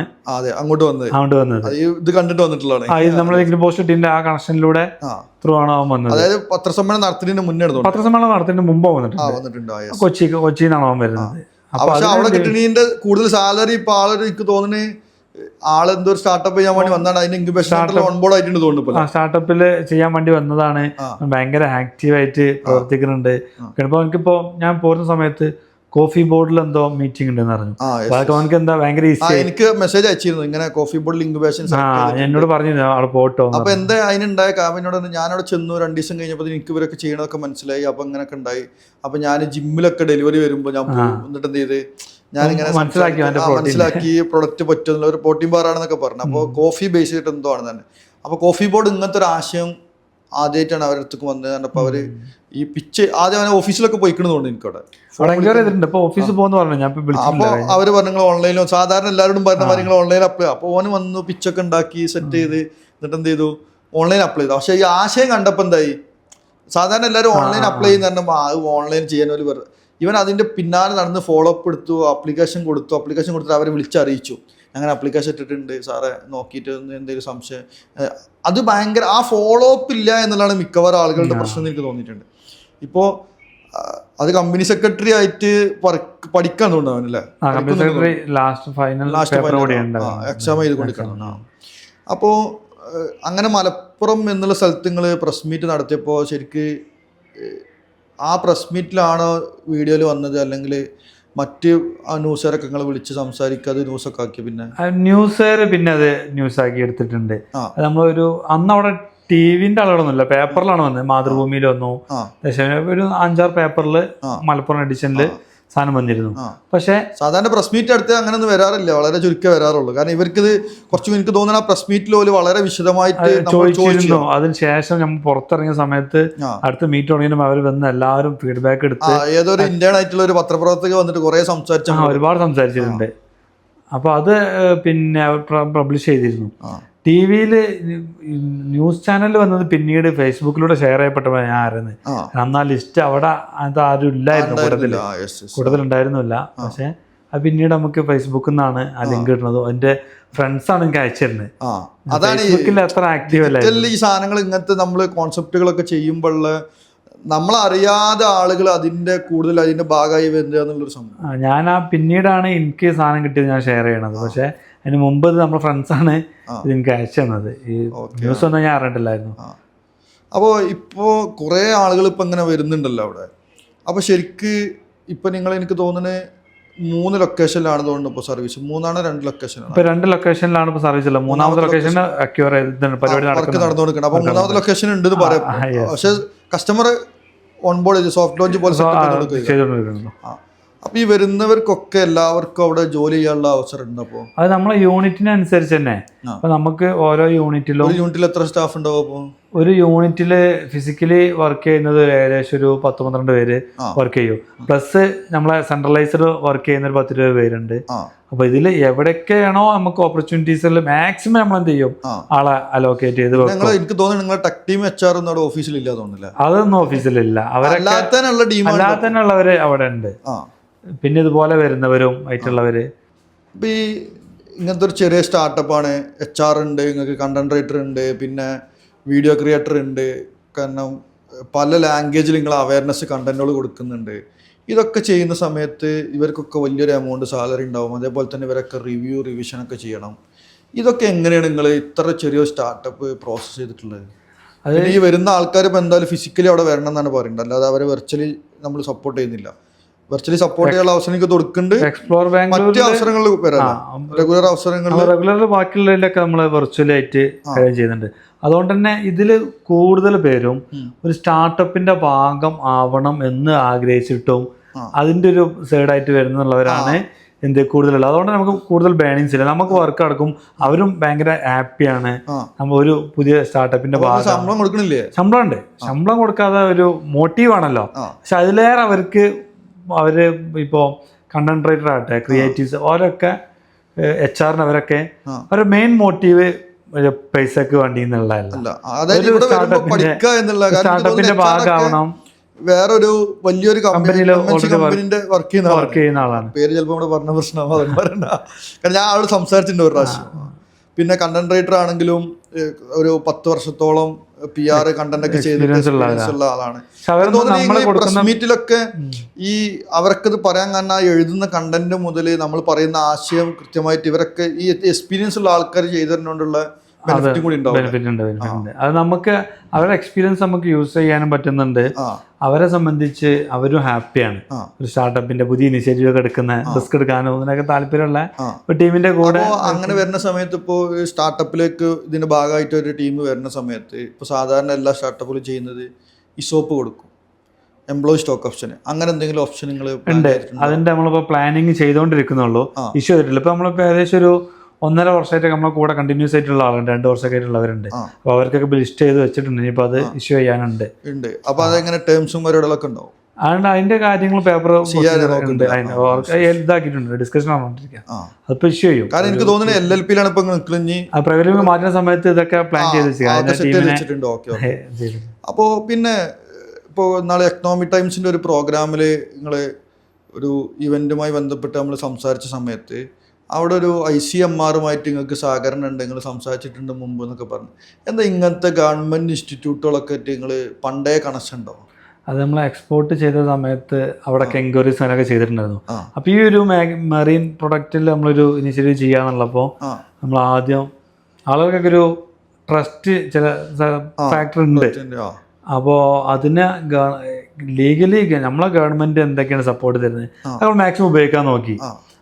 അങ്ങോട്ട് വന്നത്. ഇത് കണ്ടിട്ട് വന്നിട്ടുള്ളതാണ്. ഇത് നമ്മൾ ലിങ്ക് പോസ്റ്റ് ഇട്ടിന്റെ ആ കണക്ഷനിലൂടെ ത്രൂ ആണ് അവൻ വന്നത്. അതായത് പത്രസമ്മേളനം നടത്തുന്നതിന് മുന്നേ പത്രസമ്മേളനം നടത്തുന്നതിന് മുമ്പ് വന്നിട്ടുണ്ട്. കൊച്ചിയിൽ നിന്നാണ് അവൻ വരുന്നത്. പക്ഷെ അവിടെ കിട്ടുന്നതിന്റെ കൂടുതൽ സാലറി ഇപ്പൊ എനിക്ക് തോന്നുന്നത് ആളെന്തോ ഒരു സ്റ്റാർട്ടപ്പ് ചെയ്യാൻ വേണ്ടി വന്നതാണ്. അതിന് ഇൻക്യുബേഷൻ ഓൺബോർഡ് ആയിട്ടുണ്ട് തോന്നുന്നു. സ്റ്റാർട്ടപ്പിൽ ചെയ്യാൻ വേണ്ടി വന്നതാണ്. ഭയങ്കര ആക്റ്റീവായിട്ട് പ്രവർത്തിക്കുന്നുണ്ട്. ഇപ്പൊ എനിക്കിപ്പോ ഞാൻ പോരുന്ന സമയത്ത് കോഫി ബോർഡിൽ എന്തോ മീറ്റിംഗ് ഉണ്ടെന്ന് പറഞ്ഞു. അവനക്ക് എന്താ ഭയങ്കര ഈസി. എനിക്ക് മെസ്സേജ് അയച്ചിരുന്നു ഇങ്ങനെ കോഫി ബോർഡിൽ ഇൻക്യുബേഷൻ. എന്നോട് പറഞ്ഞിരുന്നു അവിടെ പോട്ടോ. അപ്പൊ എന്താ അതിനുണ്ടായ കാമിനോട് ഞാനവിടെ ചെന്നു. 2 ദിവസം കഴിഞ്ഞപ്പോൾ എനിക്ക് ഇവരൊക്കെ ചെയ്യണതൊക്കെ മനസ്സിലായി. അപ്പൊ അങ്ങനെയൊക്കെ ഉണ്ടായി. അപ്പൊ ഞാൻ ജിമ്മിലൊക്കെ ഡെലിവറി വരുമ്പോൾ ഞാൻ എന്നിട്ട് എന്ത് ചെയ്ത് ഞാനിങ്ങനെ മനസ്സിലാക്കി പ്രൊഡക്റ്റ് പറ്റുന്ന ഒരു പ്രോട്ടീൻ ബാർ ആണെന്നൊക്കെ പറഞ്ഞു. അപ്പോൾ കോഫി ബേസ് ചെയ്തിട്ട് എന്തോ ആണ് തന്നെ. അപ്പോൾ കോഫി ബോർഡ് ഇങ്ങനത്തെ ഒരു ആശയം ആദ്യമായിട്ടാണ് അവരുടെ അടുത്തേക്ക് വന്നത്. കണ്ടപ്പോൾ അവര് ഈ പിച്ച് ആദ്യം അവനെ ഓഫീസിലൊക്കെ പോയിക്കണമെന്നുണ്ട് എനിക്കവിടെ. അപ്പോൾ അവര് പറഞ്ഞു നിങ്ങൾ ഓൺലൈനിലും സാധാരണ എല്ലാവരോടും പറഞ്ഞ നിങ്ങൾ ഓൺലൈനിൽ അപ്ലൈ. അപ്പോൾ ഓന് വന്നു പിച്ചൊക്കെ ഉണ്ടാക്കി സെറ്റ് ചെയ്ത് എന്നിട്ട് എന്ത് ചെയ്തു ഓൺലൈൻ അപ്ലൈ ചെയ്തു. പക്ഷേ ഈ ആശയം കണ്ടപ്പോൾ എന്തായി സാധാരണ എല്ലാവരും ഓൺലൈൻ അപ്ലൈ ചെയ്യുന്ന പറഞ്ഞാൽ ഓൺലൈൻ ചെയ്യാൻ ഒരു ഇവൻ അതിൻ്റെ പിന്നാലെ നടന്ന് ഫോളോ അപ്പ് എടുത്തു. അപ്ലിക്കേഷൻ കൊടുത്തിട്ട് അവരെ വിളിച്ചറിയിച്ചു അങ്ങനെ അപ്ലിക്കേഷൻ ഇട്ടിട്ടുണ്ട് സാറേ നോക്കിയിട്ട് എന്തെങ്കിലും സംശയം. അത് ഭയങ്കര ആ ഫോളോ അപ്പ് ഇല്ല എന്നുള്ളതാണ് മിക്കവാറും ആളുകളുടെ പ്രശ്നം എന്ന് എനിക്ക് തോന്നിയിട്ടുണ്ട്. ഇപ്പോൾ അത് കമ്പനി സെക്രട്ടറി ആയിട്ട് പഠിക്കാൻ തോന്നുന്നവനല്ലേ എക്സാം ചെയ്ത് കൊണ്ടിരിക്കണം. അപ്പോൾ അങ്ങനെ മലപ്പുറം എന്നുള്ള സ്ഥലത്ത് നിങ്ങൾ പ്രസ് മീറ്റ് നടത്തിയപ്പോൾ ശരിക്ക് ആ പ്രസ് മീറ്റിലാണോ വീഡിയോയിൽ വന്നത് അല്ലെങ്കിൽ മറ്റ് ന്യൂസുകാരൊക്കെ നിങ്ങൾ വിളിച്ച് സംസാരിക്കാതെ ന്യൂസൊക്കെ ആക്കി? പിന്നെ ന്യൂസുകാർ പിന്നെ അത് ന്യൂസാക്കി എടുത്തിട്ടുണ്ട്. നമ്മളൊരു അന്ന് അവിടെ ടിവിന്റെ ആളുകളൊന്നുമില്ല, പേപ്പറിലാണ് വന്നത്. മാതൃഭൂമിയിൽ വന്നു, ഒരു 5-6 പേപ്പറിൽ മലപ്പുറം എഡിഷനിൽ സാധനം വന്നിരുന്നു. പക്ഷേ സാധാരണ പ്രസ് മീറ്റ് അടുത്ത് അങ്ങനെ ഒന്നും വരാറില്ല, വളരെ ചുരുക്കേ വരാറുള്ളൂ. കാരണം ഇവർക്കിത് കുറച്ചും എനിക്ക് തോന്നുന്ന പ്രസ് മീറ്റിൽ വളരെ വിശദമായിട്ട് ചോദിച്ചിരുന്നു. അതിനുശേഷം നമ്മൾ പുറത്തിറങ്ങിയ സമയത്ത് അടുത്ത മീറ്റ് തുടങ്ങിയും അവർ വന്ന് എല്ലാവരും ഫീഡ്ബാക്ക് എടുത്ത് ഏതൊരു ഇന്ത്യൻ ആയിട്ടുള്ള ഒരു പത്രപ്രവർത്തക വന്നിട്ട് കുറെ ഒരുപാട് സംസാരിച്ചിട്ടുണ്ട്. അപ്പൊ അത് പിന്നെ പബ്ലിഷ് ചെയ്തിരുന്നു. ടി വിയിൽ ന്യൂസ് ചാനലിൽ വന്നത് പിന്നീട് ഫേസ്ബുക്കിലൂടെ ഷെയർ ചെയ്യപ്പെട്ടപ്പോൾ ഞാൻ ആയിരുന്നു. അന്ന് ആ ലിസ്റ്റ് അവിടെ അത് ആരും ഇല്ലായിരുന്നു, കൂടുതലുണ്ടായിരുന്നില്ല. പക്ഷെ അത് പിന്നീട് നമുക്ക് ഫേസ്ബുക്കിൽ നിന്നാണ് ആ ലിങ്ക് കിട്ടുന്നത്. എൻ്റെ ഫ്രണ്ട്സാണ് എനിക്ക് അയച്ചിരുന്നത്. ഫേസ്ബുക്കിൽ അത്ര ആക്റ്റീവ് അല്ല ഈ സാധനങ്ങൾ. ഇങ്ങനത്തെ നമ്മൾ കോൺസെപ്റ്റുകളൊക്കെ ചെയ്യുമ്പോൾ നമ്മളറിയാതെ ആളുകൾ അതിന്റെ ഭാഗമായി വരുന്നത് എന്നുള്ളൊരു സംഭവം. ഞാൻ പിന്നീടാണ് എനിക്ക് സാധനം കിട്ടിയത് ഞാൻ ഷെയർ ചെയ്യണത്. പക്ഷെ അതിന് മുമ്പ് നമ്മുടെ ഫ്രണ്ട്സാണ് ഇത് എനിക്ക് അയച്ചു തന്നത്. ഈ ന്യൂസ് ഒന്നും ഞാൻ അറിഞ്ഞിട്ടില്ലായിരുന്നു. അപ്പോൾ ഇപ്പോൾ കുറേ ആളുകൾ ഇപ്പം ഇങ്ങനെ വരുന്നുണ്ടല്ലോ അവിടെ. അപ്പോൾ ശരിക്ക് ഇപ്പം എനിക്ക് തോന്നുന്നത് 3 ലൊക്കേഷനിലാണ് തോന്നുന്നു ഇപ്പോൾ സർവീസ്. 2 ലൊക്കേഷനാണ്. ഇപ്പോൾ 2 ലൊക്കേഷനിലാണ് ഇപ്പോൾ സർവീസ് ഉള്ളത്. 3ാമത്തെ ലൊക്കേഷൻ പരിപാടി നടന്നുകൊടുക്കണം. അപ്പോൾ 3ാമത്തെ ലൊക്കേഷൻ ഉണ്ടെന്ന് പറയാം. പക്ഷെ കസ്റ്റമർ ഓൺബോർഡ് ചെയ്ത് സോഫ്റ്റ് ലോഞ്ച് പോലെ ചെയ്തുകൊണ്ടിരിക്കുന്നു. അപ്പൊ ഈ വരുന്നവർക്കൊക്കെ എല്ലാവർക്കും അവിടെ ജോലി ചെയ്യാനുള്ള അവസരം ഉണ്ട്. അപ്പോൾ അത് നമ്മളെ യൂണിറ്റിനനുസരിച്ച് തന്നെ. അപ്പൊ നമുക്ക് ഓരോ യൂണിറ്റിൽ എത്ര സ്റ്റാഫ് ഉണ്ടാവും? അപ്പോൾ ഒരു യൂണിറ്റിൽ ഫിസിക്കലി വർക്ക് ചെയ്യുന്നത് ഏകദേശം ഒരു 10-12 പേര് വർക്ക് ചെയ്യും. പ്ലസ് നമ്മളെ സെൻട്രലൈസ്ഡ് വർക്ക് ചെയ്യുന്ന ഒരു 10-20 പേരുണ്ട്. അപ്പൊ ഇതിൽ എവിടെയൊക്കെയാണോ നമുക്ക് ഓപ്പർച്യൂണിറ്റീസ് മാക്സിമം നമ്മൾ എന്ത് ചെയ്യും ആളെ അലോക്കേറ്റ് ചെയ്ത്. എനിക്ക് തോന്നുന്നു നിങ്ങളുടെ ടെക് ടീം HR ഒന്നും അവിടെ ഓഫീസിലില്ല തോന്നുന്നില്ല. അതൊന്നും ഓഫീസിലില്ല. അല്ലാത്തനുള്ളവര് അവിടെ ഉണ്ട്. പിന്നെ ഇതുപോലെ വരുന്നവരും ആയിട്ടുള്ളവര്. ഇപ്പം ഈ ഇങ്ങനത്തെ ഒരു ചെറിയ സ്റ്റാർട്ടപ്പാണ്. HR ഉണ്ട്, നിങ്ങൾക്ക് കണ്ടന്റ് റൈറ്റർ ഉണ്ട്, പിന്നെ വീഡിയോ ക്രിയേറ്റർ ഉണ്ട്. കാരണം പല ലാംഗ്വേജിൽ നിങ്ങൾ അവയർനെസ് കണ്ടന്റുകൾ കൊടുക്കുന്നുണ്ട്. ഇതൊക്കെ ചെയ്യുന്ന സമയത്ത് ഇവർക്കൊക്കെ വലിയൊരു എമൗണ്ട് സാലറി ഉണ്ടാവും. അതേപോലെ തന്നെ ഇവരൊക്കെ റിവിഷനൊക്കെ ചെയ്യണം. ഇതൊക്കെ എങ്ങനെയാണ് നിങ്ങൾ ഇത്ര ചെറിയ സ്റ്റാർട്ടപ്പ് പ്രോസസ്സ് ചെയ്തിട്ടുള്ളത്? അതിൽ ഈ വരുന്ന ആൾക്കാർ ഇപ്പോൾ എന്തായാലും ഫിസിക്കലി അവിടെ വരണം എന്നാണ് പറയുന്നത്. അല്ലാതെ അവരെ വെർച്വലി നമ്മൾ സപ്പോർട്ട് ചെയ്യുന്നില്ല. വെർച്വലി സപ്പോർട്ട് ചെയ്യാനുള്ള അവസരം എനിക്ക് കൊടുക്കുന്നുണ്ട്. എക്സ്പ്ലോർ ബാംഗ്ലൂർ അവസരങ്ങൾ റെഗുലർ ബാക്കിയുള്ളതിലൊക്കെ നമ്മൾ വെർച്വലി ആയിട്ട് ചെയ്യുന്നുണ്ട്. അതുകൊണ്ട് തന്നെ ഇതിൽ കൂടുതൽ പേരും ഒരു സ്റ്റാർട്ടപ്പിന്റെ ഭാഗം ആവണം എന്ന് ആഗ്രഹിച്ചിട്ടും അതിന്റെ ഒരു സൈഡായിട്ട് വരുന്നുള്ളവരാണ് കൂടുതലുള്ളത്. അതുകൊണ്ട് നമുക്ക് കൂടുതൽ ബേണിങ്സ് ഇല്ല. നമുക്ക് വർക്ക് നടക്കും. അവരും ഭയങ്കര ഹാപ്പിയാണ്. നമ്മൾ ഒരു പുതിയ സ്റ്റാർട്ടപ്പിന്റെ ഭാഗം. ശമ്പളം ഉണ്ട്. ശമ്പളം കൊടുക്കാതെ ഒരു മോട്ടീവാണല്ലോ. പക്ഷെ അതിലേറെ അവര് ഇപ്പോ കണ്ടന്റ് റൈറ്റർ ആകട്ടെ, ക്രിയേറ്റീവ്സ്, അവരൊക്കെ HR അവരൊക്കെ അവരുടെ മെയിൻ മോട്ടീവ് പൈസക്ക് വേണ്ടി എന്നുള്ളതല്ല. സ്റ്റാർട്ടപ്പിന്റെ ഭാഗമാവണം. വേറൊരു വലിയൊരു കമ്പനിയിലെ കമ്പനിന്റെ വർക്ക് ചെയ്യുന്ന ആളാണ്. പേര് ചിലപ്പോൾ ഇവിടെ പറഞ്ഞ പ്രശ്നമാവും പറയണ്ട. കാരണം ഞാൻ അവിടെ സംസാരിച്ചിട്ടുണ്ട് ഒരു പ്രാവശ്യം. പിന്നെ കണ്ടന്റ് റൈറ്റർ ആണെങ്കിലും ഒരു 10 വർഷത്തോളം PR കണ്ടന്റ് ഒക്കെ ചെയ്തിട്ടുള്ള ആളാണ്. പ്രസ് മീറ്റിലൊക്കെ ഈ അവർക്കത് പറയാൻ കാരണം എഴുതുന്ന കണ്ടന്റ് മുതൽ നമ്മൾ പറയുന്ന ആശയം കൃത്യമായിട്ട് ഇവരൊക്കെ ഈ എക്സ്പീരിയൻസ് ഉള്ള ആൾക്കാർ ചെയ്തതിനോടുള്ള ബെനിഫിറ്റ് ഉണ്ട്. അത് നമുക്ക് അവരുടെ എക്സ്പീരിയൻസ് നമുക്ക് യൂസ് ചെയ്യാനും പറ്റുന്നുണ്ട്. അവരെ സംബന്ധിച്ച് അവരും ഹാപ്പിയാണ്. ഒരു സ്റ്റാർട്ടപ്പിന്റെ പുതിയ ഇനിഷ്യേറ്റീവ് ഒക്കെ എടുക്കുന്ന റിസ്ക് എടുക്കാനോ ഇതിനൊക്കെ താല്പര്യമുള്ള ഒരു ടീമിന്റെ കൂടെ അങ്ങനെ വരുന്ന സമയത്ത് ഇപ്പോൾ സ്റ്റാർട്ടപ്പിലേക്ക് ഇതിന്റെ ഭാഗമായിട്ട് ഒരു ടീം വരുന്ന സമയത്ത് ഇപ്പോൾ സാധാരണ എല്ലാ സ്റ്റാർട്ടപ്പിലും ചെയ്യുന്നത് ഇസോപ്പ് കൊടുക്കും, എംപ്ലോയി സ്റ്റോക്ക് ഓപ്ഷൻ, അങ്ങനെ എന്തെങ്കിലും ഓപ്ഷൻ നിങ്ങൾ ഉണ്ട്. അതിന്റെ നമ്മളിപ്പോൾ പ്ലാനിങ് ചെയ്തുകൊണ്ടിരിക്കുന്നുള്ളൂ. ഇഷ്യൂ ചെയ്തിട്ടില്ല. ഇപ്പൊ നമ്മളിപ്പോൾ ഏകദേശം ഒരു 1.5 വർഷമായിട്ട് നമ്മളെ കൂടെ കണ്ടിന്യൂസ് ആയിട്ടുള്ള ആളുണ്ട്, 2 വർഷമൊക്കെ ആയിട്ടുള്ളവരുണ്ട്. അപ്പോൾ അവർക്കൊക്കെ ലിസ്റ്റ് ചെയ്ത് വെച്ചിട്ടുണ്ട്. ഇനിയിപ്പോൾ അത് ഇഷ്യൂ ചെയ്യാനുണ്ട്. അപ്പോൾ അതെങ്ങനെ ടേംസും പരിപാടികളൊക്കെ ഉണ്ടാവും? അതുകൊണ്ട് അതിന്റെ കാര്യങ്ങൾ പേപ്പർ ഇതാക്കിയിട്ടുണ്ട്, ഡിസ്കഷൻ ആണോണ്ടിരിക്കുക. അതിപ്പോ ഇഷ്യൂ ചെയ്യും. കാരണം എനിക്ക് തോന്നുന്നത് LLP-ലാണ് ഇപ്പൊ പ്രൈവറ്റ് മാറ്റുന്ന സമയത്ത് ഇതൊക്കെ പ്ലാൻ ചെയ്ത്. അപ്പോൾ പിന്നെ ഇപ്പോൾ നാളെ എക്കണോമിക് ടൈംസിന്റെ ഒരു പ്രോഗ്രാമിൽ നിങ്ങൾ ഒരു ഇവന്റുമായി ബന്ധപ്പെട്ട് നമ്മൾ സംസാരിച്ച സമയത്ത് അവിടെ ഒരു ICMR-ഉമായിട്ട് നിങ്ങൾക്ക് സഹകരണം ഉണ്ട്, നിങ്ങൾ സംസാരിച്ചിട്ടുണ്ട് മുമ്പ് എന്നൊക്കെ പറഞ്ഞു. എന്താ ഇങ്ങനത്തെ ഗവൺമെന്റ് ഇൻസ്റ്റിറ്റ്യൂട്ടുകളൊക്കെ നിങ്ങൾ പണ്ടേ കണക്ഷൻ ഉണ്ടോ? അത് നമ്മൾ എക്സ്പോർട്ട് ചെയ്ത സമയത്ത് അവിടെ എൻക്വയറീസ് അങ്ങനെയൊക്കെ ചെയ്തിട്ടുണ്ടായിരുന്നു. അപ്പോൾ ഈ ഒരു മെറീൻ പ്രൊഡക്റ്റിൽ നമ്മളൊരു ഇനിഷ്യേറ്റീവ് ചെയ്യാന്നുള്ളപ്പോൾ നമ്മൾ ആദ്യം ആളുകൾക്കൊക്കെ ഒരു ട്രസ്റ്റ് ചില ഫാക്ടർ ഉണ്ട്. അപ്പോൾ അതിന് ലീഗലി നമ്മളെ ഗവൺമെന്റ് എന്തൊക്കെയാണ് സപ്പോർട്ട് തരുന്നത് അത് നമ്മൾ മാക്സിമം ഉപയോഗിക്കാൻ നോക്കി.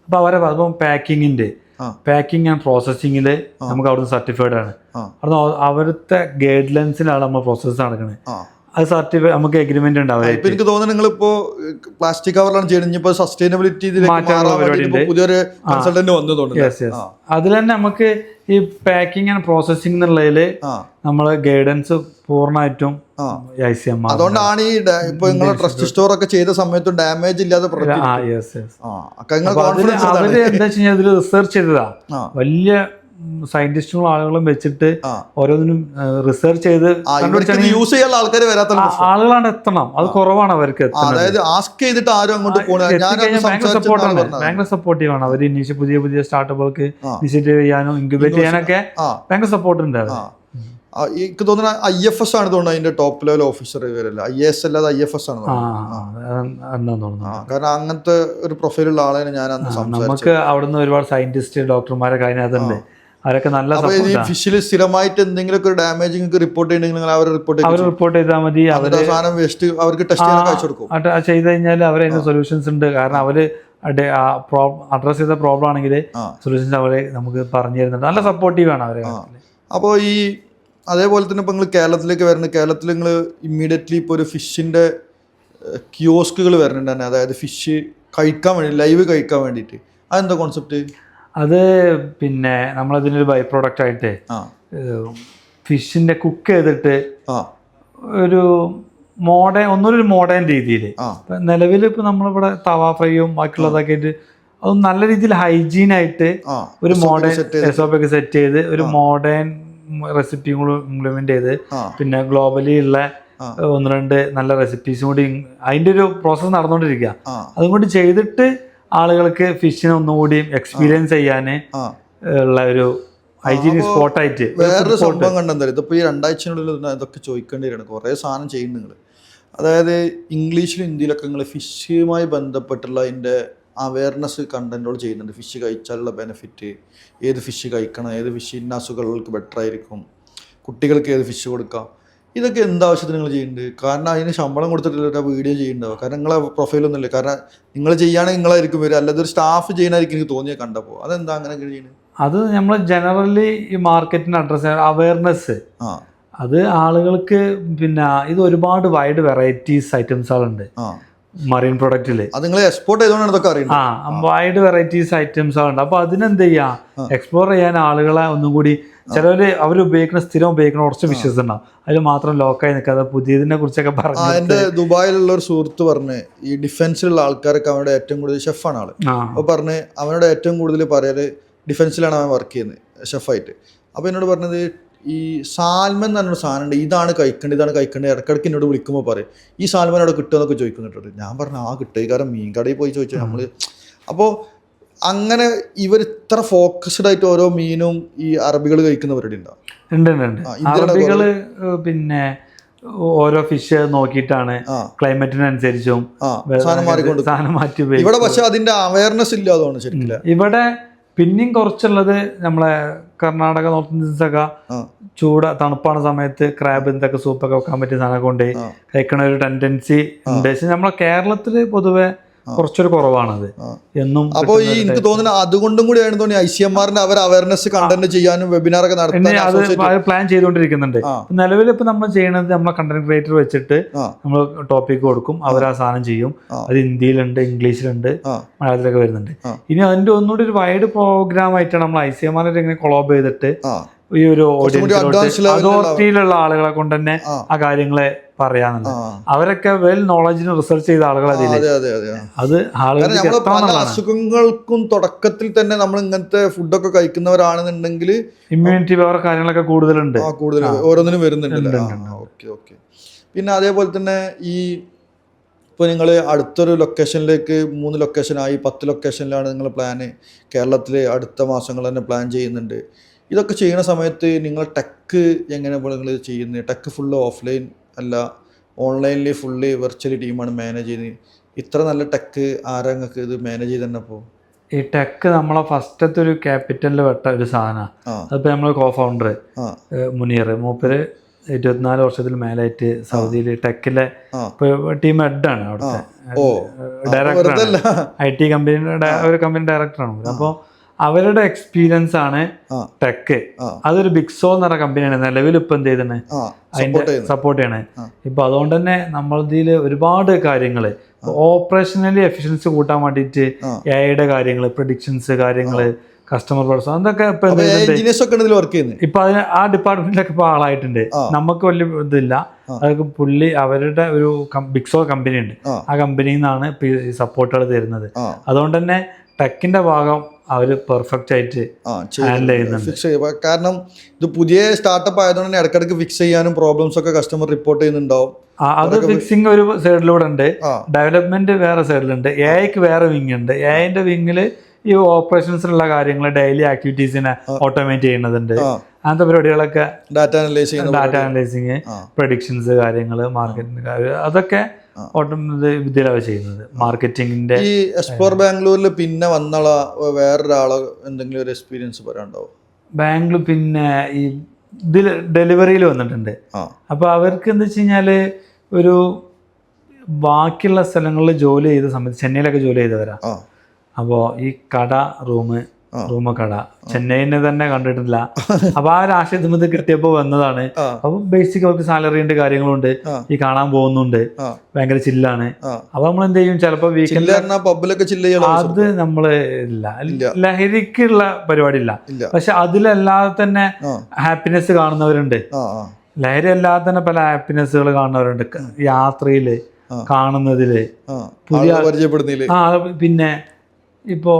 അപ്പോൾ അവരെ അപ്പം പാക്കിംഗ് ആൻഡ് പ്രോസസ്സിങ്ങിൽ നമുക്ക് അവിടുന്ന് സർട്ടിഫൈഡ് ആണ്. അവിടുന്ന് അവിടുത്തെ ഗൈഡ് ലൈൻസിലാണ് നമ്മൾ പ്രോസസ്സ് നടക്കുന്നത്. അത് സർട്ടിഫൈഡ് നമുക്ക് എഗ്രിമെന്റ് ഉണ്ടാവും. എനിക്ക് തോന്നുന്നു നിങ്ങളിപ്പോ പ്ലാസ്റ്റിക് കവറിലാണ് ചെയ്യുന്നത്, സസ്റ്റൈനബിലിറ്റി പുതിയൊരു കൺസൾട്ടന്റ് വന്നതുകൊണ്ട് അതിൽ തന്നെ നമുക്ക് ഈ പാക്കിംഗ് ആൻഡ് പ്രോസസ്സിംഗ് എന്നുള്ളതിൽ നമ്മള് ഗൈഡൻസ് പൂർണ്ണമായിട്ടും ICMR. അതുകൊണ്ടാണ് ഈ ഇപ്പൊ നിങ്ങൾ ട്രസ്റ്റ് സ്റ്റോർ ഒക്കെ ചെയ്ത സമയത്ത് ഡാമേജ് ഇല്ലാതെ അവര് എന്താ വെച്ച് കഴിഞ്ഞാൽ ഇതിൽ റിസർച്ച് ചെയ്തതാ. വലിയ സയന്റിസ്റ്റുകളും ആളുകളും വെച്ചിട്ട് ഓരോന്നിനും റിസർച്ച് ചെയ്ത് യൂസ് ചെയ്യാനുള്ള ആൾക്കാർ വരാത്ത ആളുകളാണ് എത്തണം. അത് കുറവാണ് അവർക്ക്. അതായത് ആസ്ക് ചെയ്തിട്ട് ആരും അങ്ങോട്ട് ഭയങ്കര സപ്പോർട്ടീവ് ആണ്. അവർ പുതിയ പുതിയ സ്റ്റാർട്ടപ്പുകൾക്ക് ഇനിഷ്യേറ്റീവ് ചെയ്യാനും ഇൻക്യുബേറ്റ് ചെയ്യാനൊക്കെ ഭയങ്കര സപ്പോർട്ട് ഉണ്ട്. എനിക്ക് തോന്നുന്നു IFS ആണ് തോന്നുന്നു അതിന്റെ ടോപ്പ് ലെവൽ ഓഫീസർ ഇവരല്ല, IAS അല്ലാതെ IFS ആണ്. കാരണം അങ്ങനത്തെ ഒരു പ്രൊഫൈലുള്ള ആളെ ഞാൻ നമുക്ക് അവിടുന്ന് ഒരുപാട് സയന്റിസ്റ്റ് ഡോക്ടർമാരൊക്കെ അതിനകത്തുണ്ട്. അവരൊക്കെ നല്ല ഫിഷിൽ സ്ഥിരമായിട്ട് എന്തെങ്കിലും ഒരു ഡാമേജ് റിപ്പോർട്ട് ചെയ്യണമെങ്കിൽ അവർ റിപ്പോർട്ട് ചെയ്താൽ മതി. സാധനം വേസ്റ്റ് അവർക്ക് ടെസ്റ്റ് ചെയ്യാൻ അയച്ചു കൊടുക്കും. ചെയ്ത് കഴിഞ്ഞാൽ അവർ അതിന് സൊല്യൂഷൻസ് ഉണ്ട്. കാരണം അവര് അഡ്രസ് ചെയ്ത പ്രോബ്ലം ആണെങ്കിൽ സൊല്യൂഷൻസ് അവരെ നമുക്ക് പറഞ്ഞു തരുന്നുണ്ട്. നല്ല സപ്പോർട്ടീവ് ആണ് അവരെ. അപ്പോൾ ഈ അതേപോലെ തന്നെ ഇപ്പോൾ നിങ്ങൾ കേരളത്തിലേക്ക് വരുന്നത്, കേരളത്തിൽ നിങ്ങൾ ഇമ്മീഡിയറ്റ്ലി ഇപ്പോൾ ഒരു ഫിഷിൻ്റെ കിയോസ്കുകൾ വരുന്നുണ്ട് തന്നെ, അതായത് ഫിഷ് കഴിക്കാൻ വേണ്ടി ലൈവ് കഴിക്കാൻ വേണ്ടിയിട്ട്. അതെന്താ കോൺസെപ്റ്റ്? അത് പിന്നെ നമ്മളതിനൊരു ബൈ പ്രോഡക്റ്റ് ആയിട്ട് ഫിഷിൻ്റെ കുക്ക് ചെയ്തിട്ട് ഒരു ഒന്നൊരു മോഡേൺ രീതിയിൽ നിലവിൽ ഇപ്പോൾ നമ്മളിവിടെ തവ ഫ്രൈയും ബാക്കിയുള്ളതൊക്കെ ആയിട്ട് അതൊന്നും നല്ല രീതിയിൽ ഹൈജീനായിട്ട് ഒരു മോഡേൺ SOP ഒക്കെ സെറ്റ് ചെയ്ത് ഒരു മോഡേൺ റെസിപ്പിയും കൂടി ഇംപ്ലിമെന്റ് ചെയ്ത് പിന്നെ ഗ്ലോബലി ഉള്ള 1-2 നല്ല റെസിപ്പീസും കൂടി അതിന്റെ ഒരു പ്രോസസ്സ് നടന്നുകൊണ്ടിരിക്കുക. അതും കൂടി ചെയ്തിട്ട് ആളുകൾക്ക് ഫിഷിനെ ഒന്നുകൂടി എക്സ്പീരിയൻസ് ചെയ്യാൻ ഉള്ള ഒരു ഹൈജീനിക് സ്പോട്ടായിട്ട്. വേറൊരു സംഭവം കണ്ടെന്താ, ഇതിപ്പോൾ ഈ 2 ആഴ്ചനുള്ളിൽ ഇതൊക്കെ ചോദിക്കേണ്ടി വരികയാണ്. കുറേ സാധനം ചെയ്യുന്നു നിങ്ങൾ. അതായത് ഇംഗ്ലീഷിലും ഹിന്ദിയിലൊക്കെ നിങ്ങൾ ഫിഷുമായി ബന്ധപ്പെട്ടുള്ള അതിൻ്റെ അവയർനെസ് കണ്ടന്റുകൾ ചെയ്യുന്നുണ്ട്. ഫിഷ് കഴിച്ചാലുള്ള ബെനിഫിറ്റ്, ഏത് ഫിഷ് കഴിക്കണം, ഏത് ഫിഷ് ഇന്ന അസുഖങ്ങൾക്ക് ബെറ്റർ ആയിരിക്കും, കുട്ടികൾക്ക് ഏത് ഫിഷ് കൊടുക്കാം, ഇതൊക്കെ എന്താവശ്യത്തിന് നിങ്ങൾ ചെയ്യുന്നുണ്ട്? കാരണം അതിന് ശമ്പളം കൊടുത്തിട്ടില്ല വീഡിയോ ചെയ്യുന്നുണ്ടാവും. കാരണം നിങ്ങളെ പ്രൊഫൈലൊന്നുമില്ല. കാരണം നിങ്ങൾ ചെയ്യുകയാണെങ്കിൽ നിങ്ങളായിരിക്കും വരിക, അല്ലാതെ ഒരു സ്റ്റാഫ് ചെയ്യാനായിരിക്കും എനിക്ക് തോന്നിയാൽ കണ്ടപ്പോൾ. അതെന്താ അങ്ങനെയൊക്കെ ചെയ്യുന്നത്? അത് നമ്മൾ ജനറലി ഈ മാർക്കറ്റിന് അഡ്രസ് അവയർനെസ്, അത് ആളുകൾക്ക് പിന്നെ ഇത് ഒരുപാട് വൈഡ് വെറൈറ്റീസ് ഐറ്റംസുകളുണ്ട് മറീൻ പ്രൊഡക്റ്റില്. വൈഡ് വെറൈറ്റീസ് ഐറ്റംസ് ഉണ്ട്. അപ്പൊ അതിനെന്ത് ചെയ്യാം, എക്സ്പ്ലോർ ചെയ്യാൻ ആളുകളെ ഒന്നും കൂടി. ചിലവര് അവർ സ്ഥിരം ഉപയോഗിക്കുന്ന കുറച്ച് ഫിഷസ് ഉണ്ടാവും, അതിൽ മാത്രം ലോക്കായി നിൽക്കാതെ പുതിയതിനെ കുറിച്ചൊക്കെ പറഞ്ഞു. എന്റെ ദുബായിലുള്ള ഒരു സുഹൃത്ത് പറഞ്ഞ് ഈ ഡിഫൻസിലുള്ള ആൾക്കാരൊക്കെ അവരുടെ ഏറ്റവും കൂടുതൽ ഷെഫാണ് ആള്. അപ്പൊ പറഞ്ഞ് അവനോട് ഏറ്റവും കൂടുതൽ പറയല് ഡിഫൻസിലാണ് അവൻ വർക്ക് ചെയ്യുന്നത് ഷെഫായിട്ട്. അപ്പൊ എന്നോട് പറഞ്ഞത് ഈ സാൽമൻ എന്ന് പറഞ്ഞൊരു സാധനം ഉണ്ട്, ഇതാണ് കഴിക്കേണ്ടത് ഇടയ്ക്കിടയ്ക്ക് എന്നോട് വിളിക്കുമ്പോൾ പറയും ഈ സാൽമൻ അവിടെ കിട്ടുമെന്നൊക്കെ ചോദിക്കുന്നുണ്ട്. ഞാൻ പറഞ്ഞു കിട്ടുക, കാരണം മീൻ കടയിൽ പോയി ചോദിച്ചാൽ നമ്മൾ. അപ്പോൾ അങ്ങനെ ഇവർ ഇത്ര ഫോക്കസ്ഡ് ആയിട്ട് ഓരോ മീനും ഈ അറബികൾ കഴിക്കുന്നവരുടെ ഉണ്ടാവും. അറബികള് പിന്നെ ഓരോ ഫിഷ് നോക്കിയിട്ടാണ് ക്ലൈമറ്റിനനുസരിച്ചും സാധനം മാറ്റി. ഇവിടെ പക്ഷെ അതിന്റെ അവയർനെസ് ഇല്ല, അതാണ് ശരിക്കും. ഇവിടെ പിന്നെയും കുറച്ചുള്ളത് നമ്മളെ കർണാടക നോർത്ത് ഇന്ത്യൻസ് ഒക്കെ തണുപ്പാണ് സമയത്ത് ക്രാബ് എന്തൊക്കെ സൂപ്പൊക്കെ വെക്കാൻ പറ്റിയ സാധനം കൊണ്ട് കഴിക്കണ ഒരു ടെൻഡൻസി ഉണ്ട്. പക്ഷെ നമ്മളെ കേരളത്തില് പൊതുവെ കുറച്ചൊരു കുറവാണത് എന്നും. അപ്പോൾ ഈ എനിക്ക് തോന്നുന്നത് അതുകൊണ്ടും കൂടിയാണ് തോന്നി ICMRന്റെ അവർ അവയർനെസ് കണ്ടന്റ് ചെയ്യാനും വെബിനാർ ഒക്കെ അത് പ്ലാൻ ചെയ്തുകൊണ്ടിരിക്കുന്നുണ്ട്. നിലവിൽ ഇപ്പൊ നമ്മൾ ചെയ്യണത് നമ്മളെ കണ്ടന്റ് ക്രിയേറ്റർ വെച്ചിട്ട് നമ്മൾ ടോപ്പിക് കൊടുക്കും, അവർ ആ സാധനം ചെയ്യും. അത് ഹിന്ദിയിലുണ്ട്, ഇംഗ്ലീഷിലുണ്ട്, മലയാളത്തിലൊക്കെ വരുന്നുണ്ട്. ഇനി അതിന്റെ ഒന്നുകൂടി ഒരു വൈഡ് പ്രോഗ്രാം ആയിട്ടാണ് നമ്മൾ ICMR ഇങ്ങനെ കൊളാബ് ചെയ്തിട്ട് ഈ ഒരു ഓഡിയൻസിലോട്ട് അതോറിറ്റിയിലുള്ള ആളുകളെ കൊണ്ട് തന്നെ ആ കാര്യങ്ങളെ പറയാന്നുള്ളത്. അവരൊക്കെ വെൽ നോളജിന് റിസർച്ച് ചെയ്ത ആളുകൾ അത് അസുഖങ്ങൾക്കും തുടക്കത്തിൽ തന്നെ നമ്മൾ ഇങ്ങനത്തെ ഫുഡൊക്കെ കഴിക്കുന്നവരാണെന്നുണ്ടെങ്കിൽ ഇമ്മ്യൂണിറ്റി പവർ കാര്യങ്ങളൊക്കെ കൂടുതലുണ്ട്, ഓരോന്നിനും വരുന്നുണ്ട്. ഓക്കെ. പിന്നെ അതേപോലെ തന്നെ ഈ ഇപ്പോൾ നിങ്ങൾ അടുത്തൊരു ലൊക്കേഷനിലേക്ക് 3 ലൊക്കേഷനായി 10 ലൊക്കേഷനിലാണ് നിങ്ങൾ പ്ലാന് കേരളത്തിൽ അടുത്ത മാസങ്ങൾ തന്നെ പ്ലാൻ ചെയ്യുന്നുണ്ട്. ഇതൊക്കെ ചെയ്യുന്ന സമയത്ത് നിങ്ങൾ ടെക്ക് എങ്ങനെ നിങ്ങൾ ചെയ്യുന്നത്? ടെക്ക് ഫുള്ള് ഓഫ്ലൈൻ അല്ല, ഓൺലൈനിൽ ഫുള്ളി വെർച്വലി ടീമാണ് മാനേജ് ചെയ്യുന്നത്. ഇത്ര നല്ല ടെക്ക് ആരങ്ങൾക്ക് ഇത് മാനേജ് ചെയ്ത് തന്നെ? അപ്പോൾ ഈ ടെക്ക് നമ്മളെ ഫസ്റ്റത്തെ ഒരു ക്യാപിറ്റലിൽ വെട്ട ഒരു സാധനമാണ്. അതിപ്പോൾ നമ്മൾ കോ ഫൗണ്ടർ മുനീർ മൂപ്പര് 24 വർഷത്തിൽ മേലായിട്ട് സൗദിയിൽ ടെക്കിലെ ടീം ഹെഡാണ്, അവിടുത്തെ ഡയറക്ടറാണ്, IT കമ്പനിയുടെ ഒരു കമ്പനി ഡയറക്ടറാണ്. അപ്പോൾ അവരുടെ എക്സ്പീരിയൻസ് ആണ് ടെക്ക്. അതൊരു ബിഗ്സോ എന്ന് പറഞ്ഞ കമ്പനിയാണ് നിലവിൽ ഇപ്പൊ എന്ത് ചെയ്തേ അതിന്റെ സപ്പോർട്ട് ചെയ്യണേ. ഇപ്പൊ അതുകൊണ്ട് തന്നെ നമ്മളിതിൽ ഒരുപാട് കാര്യങ്ങള് ഓപ്പറേഷണലി എഫിഷ്യൻസി കൂട്ടാൻ വേണ്ടിയിട്ട് AI കാര്യങ്ങള്, പ്രഡിക്ഷൻസ് കാര്യങ്ങള്, കസ്റ്റമർ പേഴ്സൺ, അതൊക്കെ ഇപ്പൊ അതിന് ആ ഡിപ്പാർട്ട്മെന്റിലൊക്കെ ഇപ്പൊ ആളായിട്ടുണ്ട്. നമുക്ക് വലിയ ഇതില്ല. അതൊക്കെ പുള്ളി അവരുടെ ഒരു ബിഗ്സോ കമ്പനി ഉണ്ട്, ആ കമ്പനിയിൽ നിന്നാണ് സപ്പോർട്ടുകൾ തരുന്നത്. അതുകൊണ്ട് തന്നെ ടെക്കിന്റെ ഭാഗം അവര് പെർഫെക്റ്റ് ആയിട്ട് ഹാൻഡിൽ ചെയ്യുന്നുണ്ട്. കാരണം ഇത് പുതിയ സ്റ്റാർട്ടപ്പ് ആയതുകൊണ്ട് തന്നെ ഇടയ്ക്കിടയ്ക്ക് ഫിക്സ് ചെയ്യാനും പ്രോബ്ലംസ് ഒക്കെ കസ്റ്റമർ റിപ്പോർട്ട് ചെയ്യുന്നുണ്ടാവും. അത് ഫിക്സിങ് ഒരു സൈഡിലൂടെ ഉണ്ട്, ഡെവലപ്മെന്റ് വേറെ സൈഡിലുണ്ട്, AIക്ക് വേറെ വിങ് ഉണ്ട്. AIന്റെ വിങ്ങില് ഈ ഓപ്പറേഷൻസിലുള്ള കാര്യങ്ങൾ, ഡെയിലി ആക്ടിവിറ്റീസിനെ ഓട്ടോമേറ്റ് ചെയ്യുന്നതുണ്ട്. അങ്ങനത്തെ പരിപാടികളൊക്കെ, ഡാറ്റ അനലൈസിങ്, പ്രഡിക്ഷൻസ് കാര്യങ്ങൾ, മാർക്കറ്റിംഗ്, അതൊക്കെ വിദ്യയിലാണ് ചെയ്യുന്നത്. മാർക്കറ്റിംഗിന്റെ ഈ എക്സ്പ്ലോർ ബാംഗ്ലൂരിൽ പിന്നെ വന്ന വേറൊരാളെ എന്തെങ്കിലും ഒരു എക്സ്പീരിയൻസ് പറയാനുണ്ടാവും? ബാംഗ്ലൂർ പിന്നെ ഈ ഇതിൽ ഡെലിവറിയിൽ വന്നിട്ടുണ്ട്. അപ്പോൾ അവർക്ക് എന്താ വെച്ച് കഴിഞ്ഞാൽ ഒരു ബാക്കിയുള്ള സ്ഥലങ്ങളിൽ ജോലി ചെയ്ത സമയത്ത്, ചെന്നൈയിലൊക്കെ ജോലി ചെയ്തവരാ. അപ്പോൾ ഈ റൂമ് കട ചെന്നൈനെ തന്നെ കണ്ടിട്ടില്ല. അപ്പൊ ആ ഒരു ആശയത്തിൽ കിട്ടിയപ്പോ വന്നതാണ്. അപ്പൊ ബേസിക് അവർക്ക് സാലറിന്റെ കാര്യങ്ങളുണ്ട്, ഈ കാണാൻ പോകുന്നുണ്ട്, ഭയങ്കര ചില്ലാണ്. അപ്പൊ നമ്മൾ എന്ത് ചെയ്യും, ചിലപ്പോ വീക്കെൻഡ് അത് നമ്മള് ഇല്ല, ലഹരിക്കുള്ള പരിപാടി ഇല്ല. പക്ഷെ അതിലല്ലാതെ തന്നെ ഹാപ്പിനെസ് കാണുന്നവരുണ്ട്. ലഹരി അല്ലാതെ തന്നെ പല ഹാപ്പിനെസ്സുകൾ കാണുന്നവരുണ്ട്. യാത്രയില്, കാണുന്നതില്, പുതിയ പിന്നെ ഇപ്പോ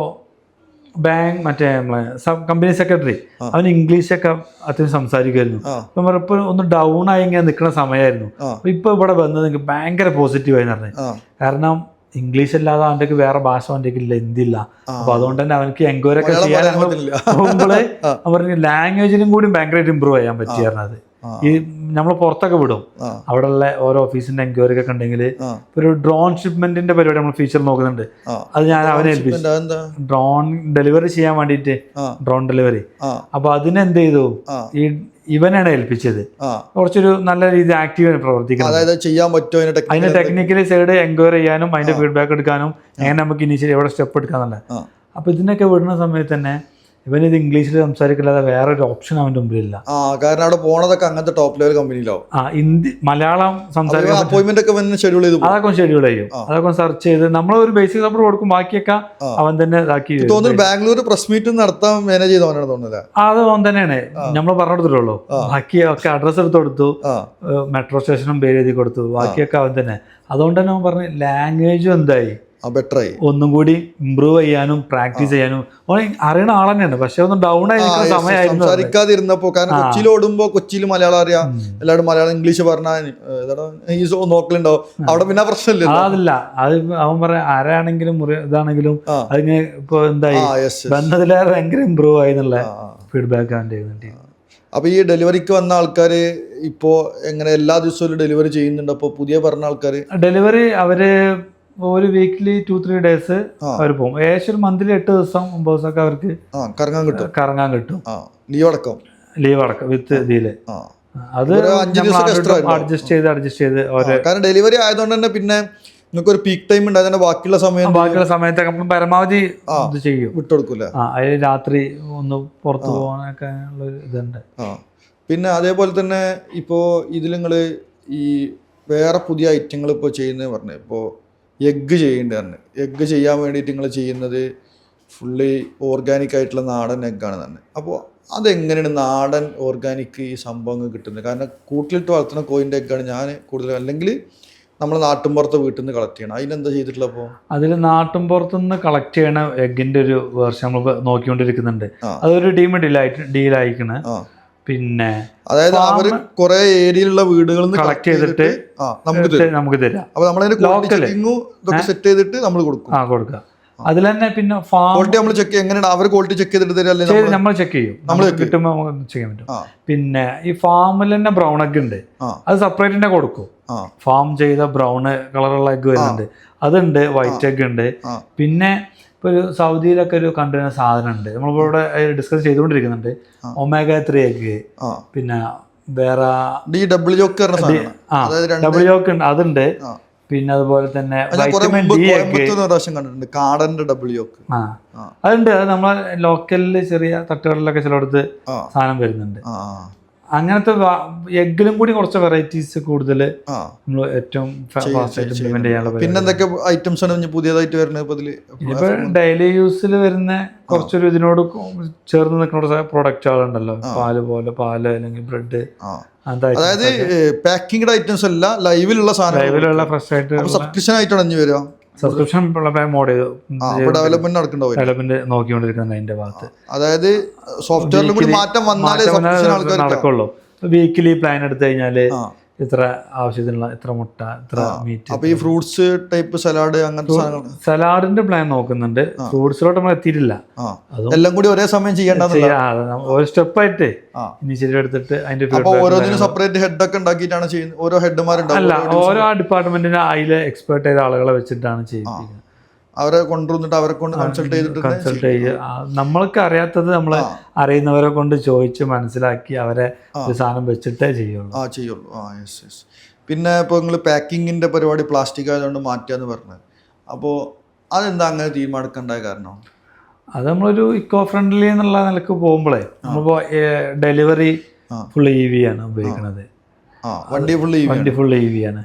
ബാങ്ക് മറ്റേ നമ്മളെ കമ്പനി സെക്രട്ടറി അവന് ഇംഗ്ലീഷൊക്കെ അത്യാവശ്യം സംസാരിക്കുമായിരുന്നു. അപ്പം ഇപ്പൊ ഒന്ന് ഡൗൺ ആയി ഇങ്ങനെ നിൽക്കുന്ന സമയമായിരുന്നു. അപ്പൊ ഇപ്പൊ ഇവിടെ വന്നത് എനിക്ക് ഭയങ്കര പോസിറ്റീവായി പറഞ്ഞു. കാരണം ഇംഗ്ലീഷ് അല്ലാതെ അവൻ്റെ വേറെ ഭാഷ അവൻ്റെ ഇല്ല, ഹിന്ദിയില്ല. അപ്പൊ അതുകൊണ്ട് തന്നെ അവനക്ക് എൻക്വയറി ഒക്കെ ചെയ്യാൻ പോകുമ്പോഴേ അവർക്ക് ലാംഗ്വേജിനും കൂടി ഭയങ്കരമായിട്ട് ഇമ്പ്രൂവ് ചെയ്യാൻ പറ്റിയായിരുന്നത്. ഈ നമ്മൾ പുറത്തൊക്കെ വിടും, അവിടെയുള്ള ഓരോ ഓഫീസിന്റെ എൻക്വയറി ഒക്കെ ഉണ്ടെങ്കിൽ ഒരു ഡ്രോൺ ഷിപ്മെന്റിന്റെ പരിപാടി നമ്മൾ ഫീച്ചർ നോക്കുന്നുണ്ട്. അത് ഞാൻ അവനെ ഏൽപ്പിച്ചു, ഡ്രോൺ ഡെലിവറി ചെയ്യാൻ വേണ്ടിയിട്ട്, ഡ്രോൺ ഡെലിവറി. അപ്പൊ അതിനെന്ത് ചെയ്തു, ഈ ഇവനാണ് ഏൽപ്പിച്ചത്. കുറച്ചൊരു നല്ല രീതിയിൽ ആക്റ്റീവ് പ്രവർത്തിക്കുന്നത്. അതിന്റെ ടെക്നിക്കലി സൈഡ് എൻക്വയറി ചെയ്യാനും അതിന്റെ ഫീഡ്ബാക്ക് എടുക്കാനും എങ്ങനെ നമുക്ക് ഇനീഷ്യലി എവിടെ സ്റ്റെപ്പ് എടുക്കാന്നല്ല. അപ്പൊ ഇതിനൊക്കെ വിടുന്ന സമയത്ത് തന്നെ ഇവനിത് ഇംഗ്ലീഷിൽ സംസാരിക്കില്ലാതെ വേറൊരു ഓപ്ഷൻ അവന്റെ മുമ്പിലില്ല. കാരണം അവിടെ പോണതൊക്കെ അങ്ങനത്തെ ടോപ്പ് ലെവൽ കമ്പനിയിലാവും. മലയാളം സംസാരിക്കാൻ അതൊക്കെ ഷെഡ്യൂൾ ചെയ്യും, അതൊക്കെ സെർച്ച് ചെയ്ത് നമ്മൾ ഒരു ബേസിക് സപ്പോർട്ട് കൊടുക്കും. ബാക്കിയൊക്കെ അവൻ തന്നെ ഇതാക്കി. ബാംഗ്ലൂർ പ്രസ് മീറ്റ് നടത്താൻ മാനേജ് ചെയ്തവനാണ് തോന്നുന്നത്. അത് അവൻ തന്നെയാണ്, നമ്മൾ പറഞ്ഞെടുത്തിട്ടുള്ളൂ. ബാക്കിയൊക്കെ അഡ്രസ്സ് എടുത്ത് കൊടുത്തു, മെട്രോ സ്റ്റേഷനും പേര് എഴുതി കൊടുത്തു, ബാക്കിയൊക്കെ അവൻ തന്നെ. അതുകൊണ്ട് തന്നെ അവൻ പറഞ്ഞു ലാംഗ്വേജും എന്തായി, ബെറ്ററായി ഒന്നും കൂടി ഇമ്പ്രൂവ് ചെയ്യാനും പ്രാക്ടീസ് ചെയ്യാനും അറിയണ ആൾ തന്നെയാണ്. പക്ഷെ ഒന്ന് ഡൗൺ ആയി നിൽക്കുന്ന സമയമായിരുന്നു സംസാരിക്കാതിരുന്നപ്പോ. കാരണം കൊച്ചിയിൽ ഓടുമ്പോ കൊച്ചിയിൽ മലയാളം അറിയാം, എല്ലാവരും മലയാളം ഇംഗ്ലീഷ് പറഞ്ഞാൽ നോക്കലുണ്ടാവും. അവിടെ പിന്നെ പ്രശ്നമില്ല. അതല്ല, അത് അവൻ പറയാം ആരാണെങ്കിലും ഇതാണെങ്കിലും അതിന് ഇപ്പൊ എന്തായി ബന്ധത്തിലേറെ ഭയങ്കര ഇമ്പ്രൂവ് ആയി എന്നുള്ള ഫീഡ്ബാക്ക് അവൻ്റെ കിട്ടി. അപ്പൊ ഈ ഡെലിവറിക്ക് വന്ന ആൾക്കാര് ഇപ്പോ എങ്ങനെ എല്ലാ ദിവസവും ഡെലിവറി ചെയ്യുന്നുണ്ട്? അപ്പൊ പുതിയ പറഞ്ഞ ആൾക്കാര് ഡെലിവറി അവര് ഒരു വീക്കിലി 2-3 ഡേയ്സ് അവർ പോകും. ഏകദേശം മന്ത്ലി 8 ദിവസം 9 ദിവസമൊക്കെ അവർക്ക് കറങ്ങാൻ കിട്ടും. ലീവ് അടക്കം വിത്ത് ഇതില്. അത് അഡ്ജസ്റ്റ് ചെയ്ത് കാരണം ഡെലിവറി ആയതുകൊണ്ട് തന്നെ പിന്നെ നിങ്ങൾക്ക് ഒരു പീക്ക് ടൈം ഉണ്ട്. അതിന്റെ ബാക്കിയുള്ള സമയത്തൊക്കെ നമ്മൾ പരമാവധി ഇത് ചെയ്യും, വിട്ടുകൊടുക്കൂല. അതിൽ രാത്രി ഒന്ന് പുറത്തു പോകാനൊക്കെ ഉള്ള ഇതുണ്ട്. പിന്നെ അതേപോലെ തന്നെ ഇപ്പോ ഇതിൽ നിങ്ങള് ഈ വേറെ പുതിയ ഐറ്റങ്ങൾ ഇപ്പോൾ ചെയ്യുന്നത് പറഞ്ഞു. ഇപ്പോൾ എഗ്ഗ് ചെയ്യേണ്ടതാണ്. എഗ്ഗ് ചെയ്യാൻ വേണ്ടിയിട്ട് നിങ്ങൾ ചെയ്യുന്നത് ഫുള്ളി ഓർഗാനിക് ആയിട്ടുള്ള നാടൻ എഗ്ഗാണ് തന്നെ. അപ്പോൾ അതെങ്ങനെയാണ് നാടൻ ഓർഗാനിക് ഈ സംഭവങ്ങൾ കിട്ടുന്നത്? കാരണം കൂട്ടിലിട്ട് വളർത്തുന്ന കോയിൻ്റെ എഗ്ഗാണ് ഞാൻ കൂടുതൽ, അല്ലെങ്കിൽ നമ്മൾ നാട്ടിൻപുറത്ത് വീട്ടിൽ നിന്ന് കളക്ട് ചെയ്യണം. അതിനെന്താ ചെയ്തിട്ടുള്ള? അപ്പോൾ അതിൽ നാട്ടിൻപുറത്തുനിന്ന് കളക്ട് ചെയ്യണ എഗ്ഗിന്റെ ഒരു വേർഷൻ നമ്മൾ നോക്കിക്കൊണ്ടിരിക്കുന്നുണ്ട്. അതൊരു ടീം ഡീലായിക്കണ്. പിന്നെ അതായത് അവര് കുറെ ഏരിയയിലുള്ള വീടുകളിൽ നിന്ന് കളക്ട് ചെയ്തിട്ട് നമുക്ക് തരാം. അപ്പൊ നമ്മളതിന് സെറ്റ് ചെയ്തിട്ട് നമ്മൾ കൊടുക്കാം. അതിൽ തന്നെ പിന്നെ ക്വാളിറ്റി നമ്മൾ ചെക്ക് എങ്ങനെയാണ്? അവർ ക്വാളിറ്റി ചെക്ക് ചെയ്തിട്ട് തരാം, നമ്മൾ ചെക്ക് ചെയ്യും, നമ്മൾ കിട്ടുമ്പോൾ നമുക്ക് ചെയ്യാൻ പറ്റും. പിന്നെ ഈ ഫാമിൽ തന്നെ ബ്രൗൺ എഗ് ഉണ്ട്, അത് സെപ്പറേറ്റ് തന്നെ കൊടുക്കും. ഫാം ചെയ്ത ബ്രൗൺ കളറുള്ള എഗ് വരുന്നുണ്ട്, അതുണ്ട്. വൈറ്റ് എഗ് ഉണ്ട്. പിന്നെ ഇപ്പോൾ ഒരു സൗദിയിലൊക്കെ ഒരു കണ്ടുവരുന്ന സാധനം ഉണ്ട്, നമ്മളിപ്പോൾ ഇവിടെ ഡിസ്കസ് ചെയ്തുകൊണ്ടിരിക്കുന്നുണ്ട്. omega-3 എഗ്, പിന്നെ വേറെ ഡബിൾ യോക്ക് ഉണ്ട്, അതുണ്ട്. പിന്നെ അതുപോലെ തന്നെ വൈറ്റമിൻ ഡി എഗ് കാടന്റെ ഡബിൾ യോക്ക് അതുണ്ട്. അത് നമ്മളെ ലോക്കലില് ചെറിയ തട്ടുകളിലൊക്കെ ചിലയിടത്ത് സാധനം വരുന്നുണ്ട്. അങ്ങനത്തെ എഗ്ഗിലും കൂടി കുറച്ച് വെറൈറ്റീസ് കൂടുതൽ നമ്മൾ ഏറ്റവും ഇംപ്ലിമെന്റ് ചെയ്യാനുള്ള. പിന്നെ എന്തൊക്കെ ഐറ്റംസ് ആണ് പുതിയതായിട്ട് വരുന്നത്? ഇപ്പൊ ഡെയിലി യൂസിൽ വരുന്ന കുറച്ചൊരു ഇതിനോട് ചേർന്ന് നിൽക്കുന്ന പ്രൊഡക്റ്റുകളുണ്ടല്ലോ, പാല് അല്ലെങ്കിൽ ബ്രെഡ്. അതായത് പാക്കിംഗ് ഐറ്റംസ് അല്ല, ലൈവിലുള്ള ലൈവിലുള്ള ഫ്രഷ് ആയിട്ട് സബ്സ്ക്രിപ്ഷൻ ആയിട്ടാണ് വരിക. സബ്സ്ക്രിപ്ഷൻ മോഡ് ഡെവലപ്മെന്റ് നോക്കിക്കൊണ്ടിരിക്കുന്നത് അതിന്റെ ഭാഗത്ത്. അതായത് സോഫ്റ്റ്വെയറിൽ കൂടി മാറ്റം വന്നാലേ നടക്കുള്ളൂ. വീക്കിലി പ്ലാൻ എടുത്തു കഴിഞ്ഞാല് ഇത്ര ആവശ്യത്തിനുള്ള ഇത്ര മുട്ട, ഇത്ര മീറ്റ്. അപ്പൊ ഈ ഫ്രൂട്ട്സ് ടൈപ്പ് സലാഡ് അങ്ങനത്തെ സലാഡിന്റെ പ്ലാൻ നോക്കുന്നുണ്ട്. ഫ്രൂട്ട്സിലോട്ട് നമ്മൾ എത്തിയിട്ടില്ല. എല്ലാം കൂടി ഒരേ സമയം ചെയ്യേണ്ടത്, ഒരു സ്റ്റെപ്പായിട്ട് ഇനിഷ്യേറ്റീവ് എടുത്തിട്ട് അതിന്റെ ഓരോന്നിനും സെപ്പറേറ്റ് ഹെഡ് ഒക്കെ ഉണ്ടാക്കിയിട്ടാണ് ചെയ്യുന്നത്. ഓരോ ഹെഡ്മാരുണ്ട്, അല്ല ഓരോ ഡിപ്പാർട്ട്മെന്റിന് അതിലെ എക്സ്പേർട്ട് ചെയ്ത ആളുകളെ വെച്ചിട്ടാണ് ചെയ്യുന്നത്. അവരെ കൊണ്ടുവന്നിട്ട് അവരെ കൊണ്ട് കൺസൾട്ട് ചെയ്യുക. നമ്മൾക്ക് അറിയാത്തത് നമ്മളെ അറിയുന്നവരെ കൊണ്ട് ചോദിച്ച് മനസ്സിലാക്കി അവരെ ഒരു സാധനം വെച്ചിട്ടേ ചെയ്യുള്ളൂ. പിന്നെ ഇപ്പോൾ നിങ്ങൾ പാക്കിങ്ങിന്റെ പരിപാടി പ്ലാസ്റ്റിക് ആയതുകൊണ്ട് മാറ്റുകയെന്ന് പറഞ്ഞത്, അപ്പോൾ അതെന്താ അങ്ങനെ തീരുമാനിക്കേണ്ട കാരണം? അത് നമ്മളൊരു ഇക്കോ ഫ്രണ്ട്ലി എന്നുള്ള നിലക്ക് പോകുമ്പോഴേ നമ്മളിപ്പോ ഡെലിവറി ഫുൾ EV ആണ് ഉപയോഗിക്കുന്നത്. വണ്ടി ഫുൾ EV ആണ്.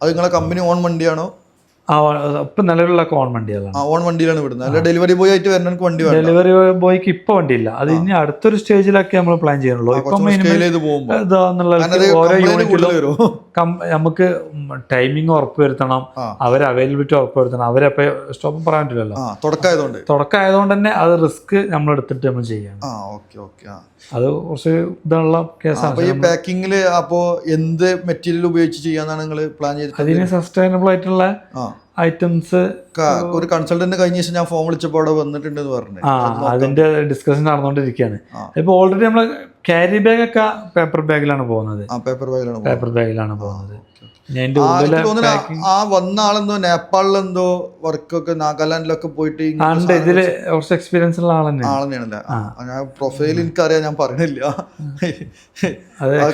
അത് നിങ്ങളെ കമ്പനി ഓൺ വണ്ടിയാണോ? ഇപ്പൊ നിലവിലുള്ള ഓൺ വണ്ടികളാണ്. ഓൺ വണ്ടിയിലാണ് വിടുന്നത്. ഡെലിവറി ബോയ് ആയിട്ട് വരുന്ന വണ്ടി, ഡെലിവറി ബോയ്ക്ക് ഇപ്പൊ വണ്ടിയില്ല. അത് ഇനി അടുത്തൊരു സ്റ്റേജിലൊക്കെ നമ്മൾ പ്ലാൻ ചെയ്യുന്നുള്ളൂ. ഇപ്പൊ ഓരോ യൂണിറ്റിലും നമുക്ക് ടൈമിംഗ് ഉറപ്പ് വരുത്തണം, അവരെ അവൈലബിലിറ്റി ഉറപ്പ് വരുത്തണം. അവരെപ്പോ സ്റ്റോപ്പ് പറയാൻ പറ്റില്ലല്ലോ. തുടക്കമായതുകൊണ്ട് തന്നെ അത് റിസ്ക് നമ്മൾ എടുത്തിട്ട് നമ്മൾ ചെയ്യണം. അത് കുറച്ച് ഇതുള്ള കേസാണ്. ഈ പാക്കിങ്ങില് അപ്പോ എന്ത് മെറ്റീരിയൽ ഉപയോഗിച്ച് ചെയ്യാന്നാണ് നിങ്ങൾ പ്ലാൻ ചെയ്തത്? അതിന് സസ്റ്റൈനബിൾ ആയിട്ടുള്ള ഐറ്റംസ്. ഒരു കൺസൾട്ടന്റ് കഴിഞ്ഞ ശേഷം ഞാൻ ഫോൺ വിളിച്ചപ്പോൾ അവിടെ വന്നിട്ടുണ്ടെന്ന് പറഞ്ഞു. അതിന്റെ ഡിസ്കഷൻ നടന്നുകൊണ്ടിരിക്കുകയാണ്. ഇപ്പൊ ഓൾറെഡി നമ്മള് ക്യാരി ബാഗ് ഒക്കെ പേപ്പർ ബാഗിലാണ് പോകുന്നത്. ആ വന്ന ആളെന്തോ നേപ്പാളിലെന്തോ വർക്കൊക്കെ നാഗാലാൻഡിലൊക്കെ പോയിട്ട് ഇതില് കുറച്ച് എക്സ്പീരിയൻസ് ഉള്ള ആളെന്നെയാണല്ലേ. ഞാൻ പ്രൊഫൈൽ എനിക്കറിയാം, ഞാൻ പറഞ്ഞില്ല.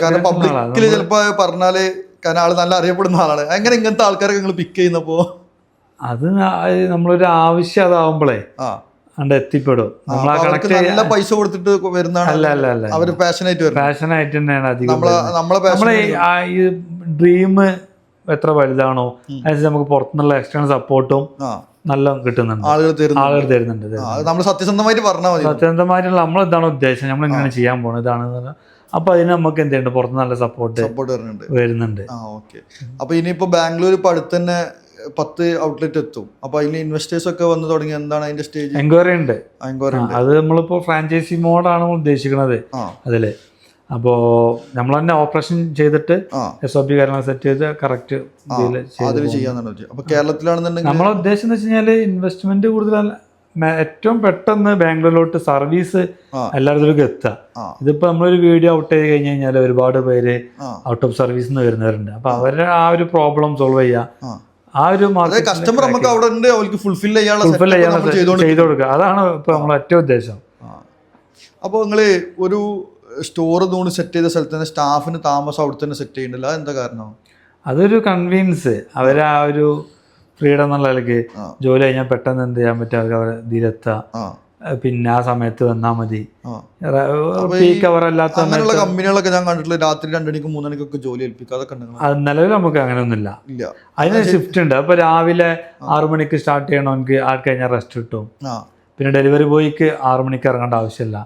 കാരണം പബ്ലിക്കില് ചിലപ്പോ പറഞ്ഞാല്, കാരണം ആള് നല്ല അറിയപ്പെടുന്ന ആളാണ്. എങ്ങനെ ഇങ്ങനത്തെ ആൾക്കാരൊക്കെ നിങ്ങൾ പിക്ക് ചെയ്യുന്നപ്പോ? അത് നമ്മളൊരു ആവശ്യം അതാവുമ്പോഴേ എത്തിപ്പെടും. നല്ല പൈസ കൊടുത്തിട്ട് വരുന്നതാണ്. അവര് പാഷനായിട്ട് തന്നെയാണ് അധികം. നമ്മളെ ഈ ഡ്രീം എത്ര വലുതാണോ അതിനനുസരിച്ച് നമുക്ക് പുറത്തുനിന്നുള്ള എക്സ്റ്റേണൽ സപ്പോർട്ടും നല്ല കിട്ടുന്നുണ്ട്, ആളുകൾ തരുന്നുണ്ട്. സത്യസന്ധമായിട്ടുള്ള നമ്മളെന്താണോ ഉദ്ദേശം, നമ്മൾ ഇങ്ങനെ ചെയ്യാൻ പോകണം ഇതാണ്. അപ്പൊ അതിന് നമുക്ക് എന്ത് ചെയ്യുന്നുണ്ട്, പുറത്ത് നല്ല സപ്പോർട്ട് വരുന്നുണ്ട്. അപ്പൊ ഇനിയിപ്പോ ബാംഗ്ലൂർ ഇപ്പൊ അടുത്ത് തന്നെ 10 ഔട്ട്ലെറ്റ് എത്തും. അപ്പൊ അതിൽ ഇൻവെസ്റ്റേഴ്സ് ഒക്കെ വന്ന് തുടങ്ങി. എന്താണ് അതിന്റെ സ്റ്റേജ്? എൻക്വയറി ഉണ്ട്. എൻക്വയറി അത് നമ്മളിപ്പോ ഫ്രാഞ്ചൈസി മോഡാണ് ഉദ്ദേശിക്കുന്നത് അതില്. അപ്പോൾ നമ്മൾ തന്നെ ഓപ്പറേഷൻ ചെയ്തിട്ട് SOP കാര്യങ്ങൾ സെറ്റ് ചെയ്ത് കറക്റ്റ് ചെയ്യാന്നാണ്. അപ്പൊ കേരളത്തിലാണെന്നുണ്ടെങ്കിൽ നമ്മളെ ഉദ്ദേശം എന്ന് വെച്ച് കഴിഞ്ഞാല് ഇൻവെസ്റ്റ്മെന്റ് കൂടുതൽ ഏറ്റവും പെട്ടെന്ന് ബാംഗ്ലൂരിലോട്ട് സർവീസ് എല്ലായിടത്തേക്കും എത്തുക. ഇതിപ്പോ നമ്മളൊരു വീഡിയോ ഔട്ട് ചെയ്ത് കഴിഞ്ഞ് കഴിഞ്ഞാൽ ഒരുപാട് പേര് ഔട്ട് ഓഫ് സർവീസ് വരുന്നവരുണ്ട്. അപ്പൊ അവരുടെ ആ ഒരു പ്രോബ്ലം സോൾവ് ചെയ്യാം. ആ ഒരു കസ്റ്റമർ നമുക്ക് അവിടെ ഉണ്ട്, അവർക്ക് ഫുൾഫിൽ ചെയ്ത് കൊടുക്കുക. അതാണ് ഇപ്പൊ നമ്മളെ ഏറ്റവും ഉദ്ദേശം. അപ്പോൾ നിങ്ങള് ഒരു സ്റ്റോർ തോന്നി സെറ്റ് ചെയ്ത സ്ഥലത്ത് തന്നെ സ്റ്റാഫിന് താമസം അവിടെ തന്നെ സെറ്റ് ചെയ്യണ്ടല്ലോ, അതെന്താ കാരണം? അതൊരു കൺവീനിയൻസ്. അവരെ ആ ഒരു ഫ്രീഡം എന്നുള്ള നിലയ്ക്ക് ജോലി കഴിഞ്ഞാൽ പെട്ടെന്ന് എന്ത് ചെയ്യാൻ പറ്റും, അവർക്ക് അവരെ ഇതിലെത്താം. പിന്നെ ആ സമയത്ത് വന്നാൽ മതി. പീക്ക് അവർ അല്ലാത്ത കമ്പനികളൊക്കെ ഞാൻ കണ്ടിട്ടുള്ള രാത്രി 2 മണിക്കും 3 മണിക്കൊക്കെ ജോലി ഏൽപ്പിക്കാതെ. അത് നിലവിൽ നമുക്ക് അങ്ങനെയൊന്നുമില്ല. അതിന് ഷിഫ്റ്റ് ഉണ്ട്. അപ്പൊ രാവിലെ 6 മണിക്ക് സ്റ്റാർട്ട് ചെയ്യണമെങ്കിൽ ആ കഴിഞ്ഞാൽ റെസ്റ്റ് കിട്ടും. പിന്നെ ഡെലിവറി ബോയ്ക്ക് 6 മണിക്ക് ഇറങ്ങേണ്ട ആവശ്യമില്ല.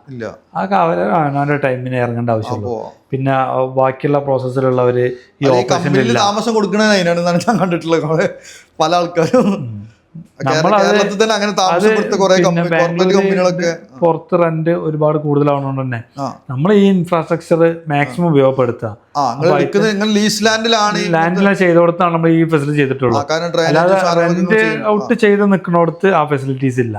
അതൊക്കെ അവരുടെ ടൈമിന് ഇറങ്ങേണ്ട ആവശ്യമുള്ളൂ. പിന്നെ ബാക്കിയുള്ള പ്രോസസ്സിലുള്ളവര് ഈ ഓപ്പറേഷൻ താമസം കൊടുക്കണതിനാണ് ഞാൻ കണ്ടിട്ടുള്ളത് പല ആൾക്കാരും. പുറത്ത് റെന്റ് ഒരുപാട് കൂടുതലാവുന്നതുകൊണ്ട് തന്നെ നമ്മൾ ഈ ഇൻഫ്രാസ്ട്രക്ചർ മാക്സിമം ഉപയോഗപ്പെടുത്തുക. ലാൻഡിലാണ് ചെയ്ത് കൊടുത്താണ് നമ്മൾ ഈ ഫെസിലിറ്റി ചെയ്തിട്ടുള്ളൂ. അല്ലാതെ റെന്റ് ഔട്ട് ചെയ്ത് നിൽക്കുന്നിടത്ത് ആ ഫെസിലിറ്റീസ് ഇല്ല.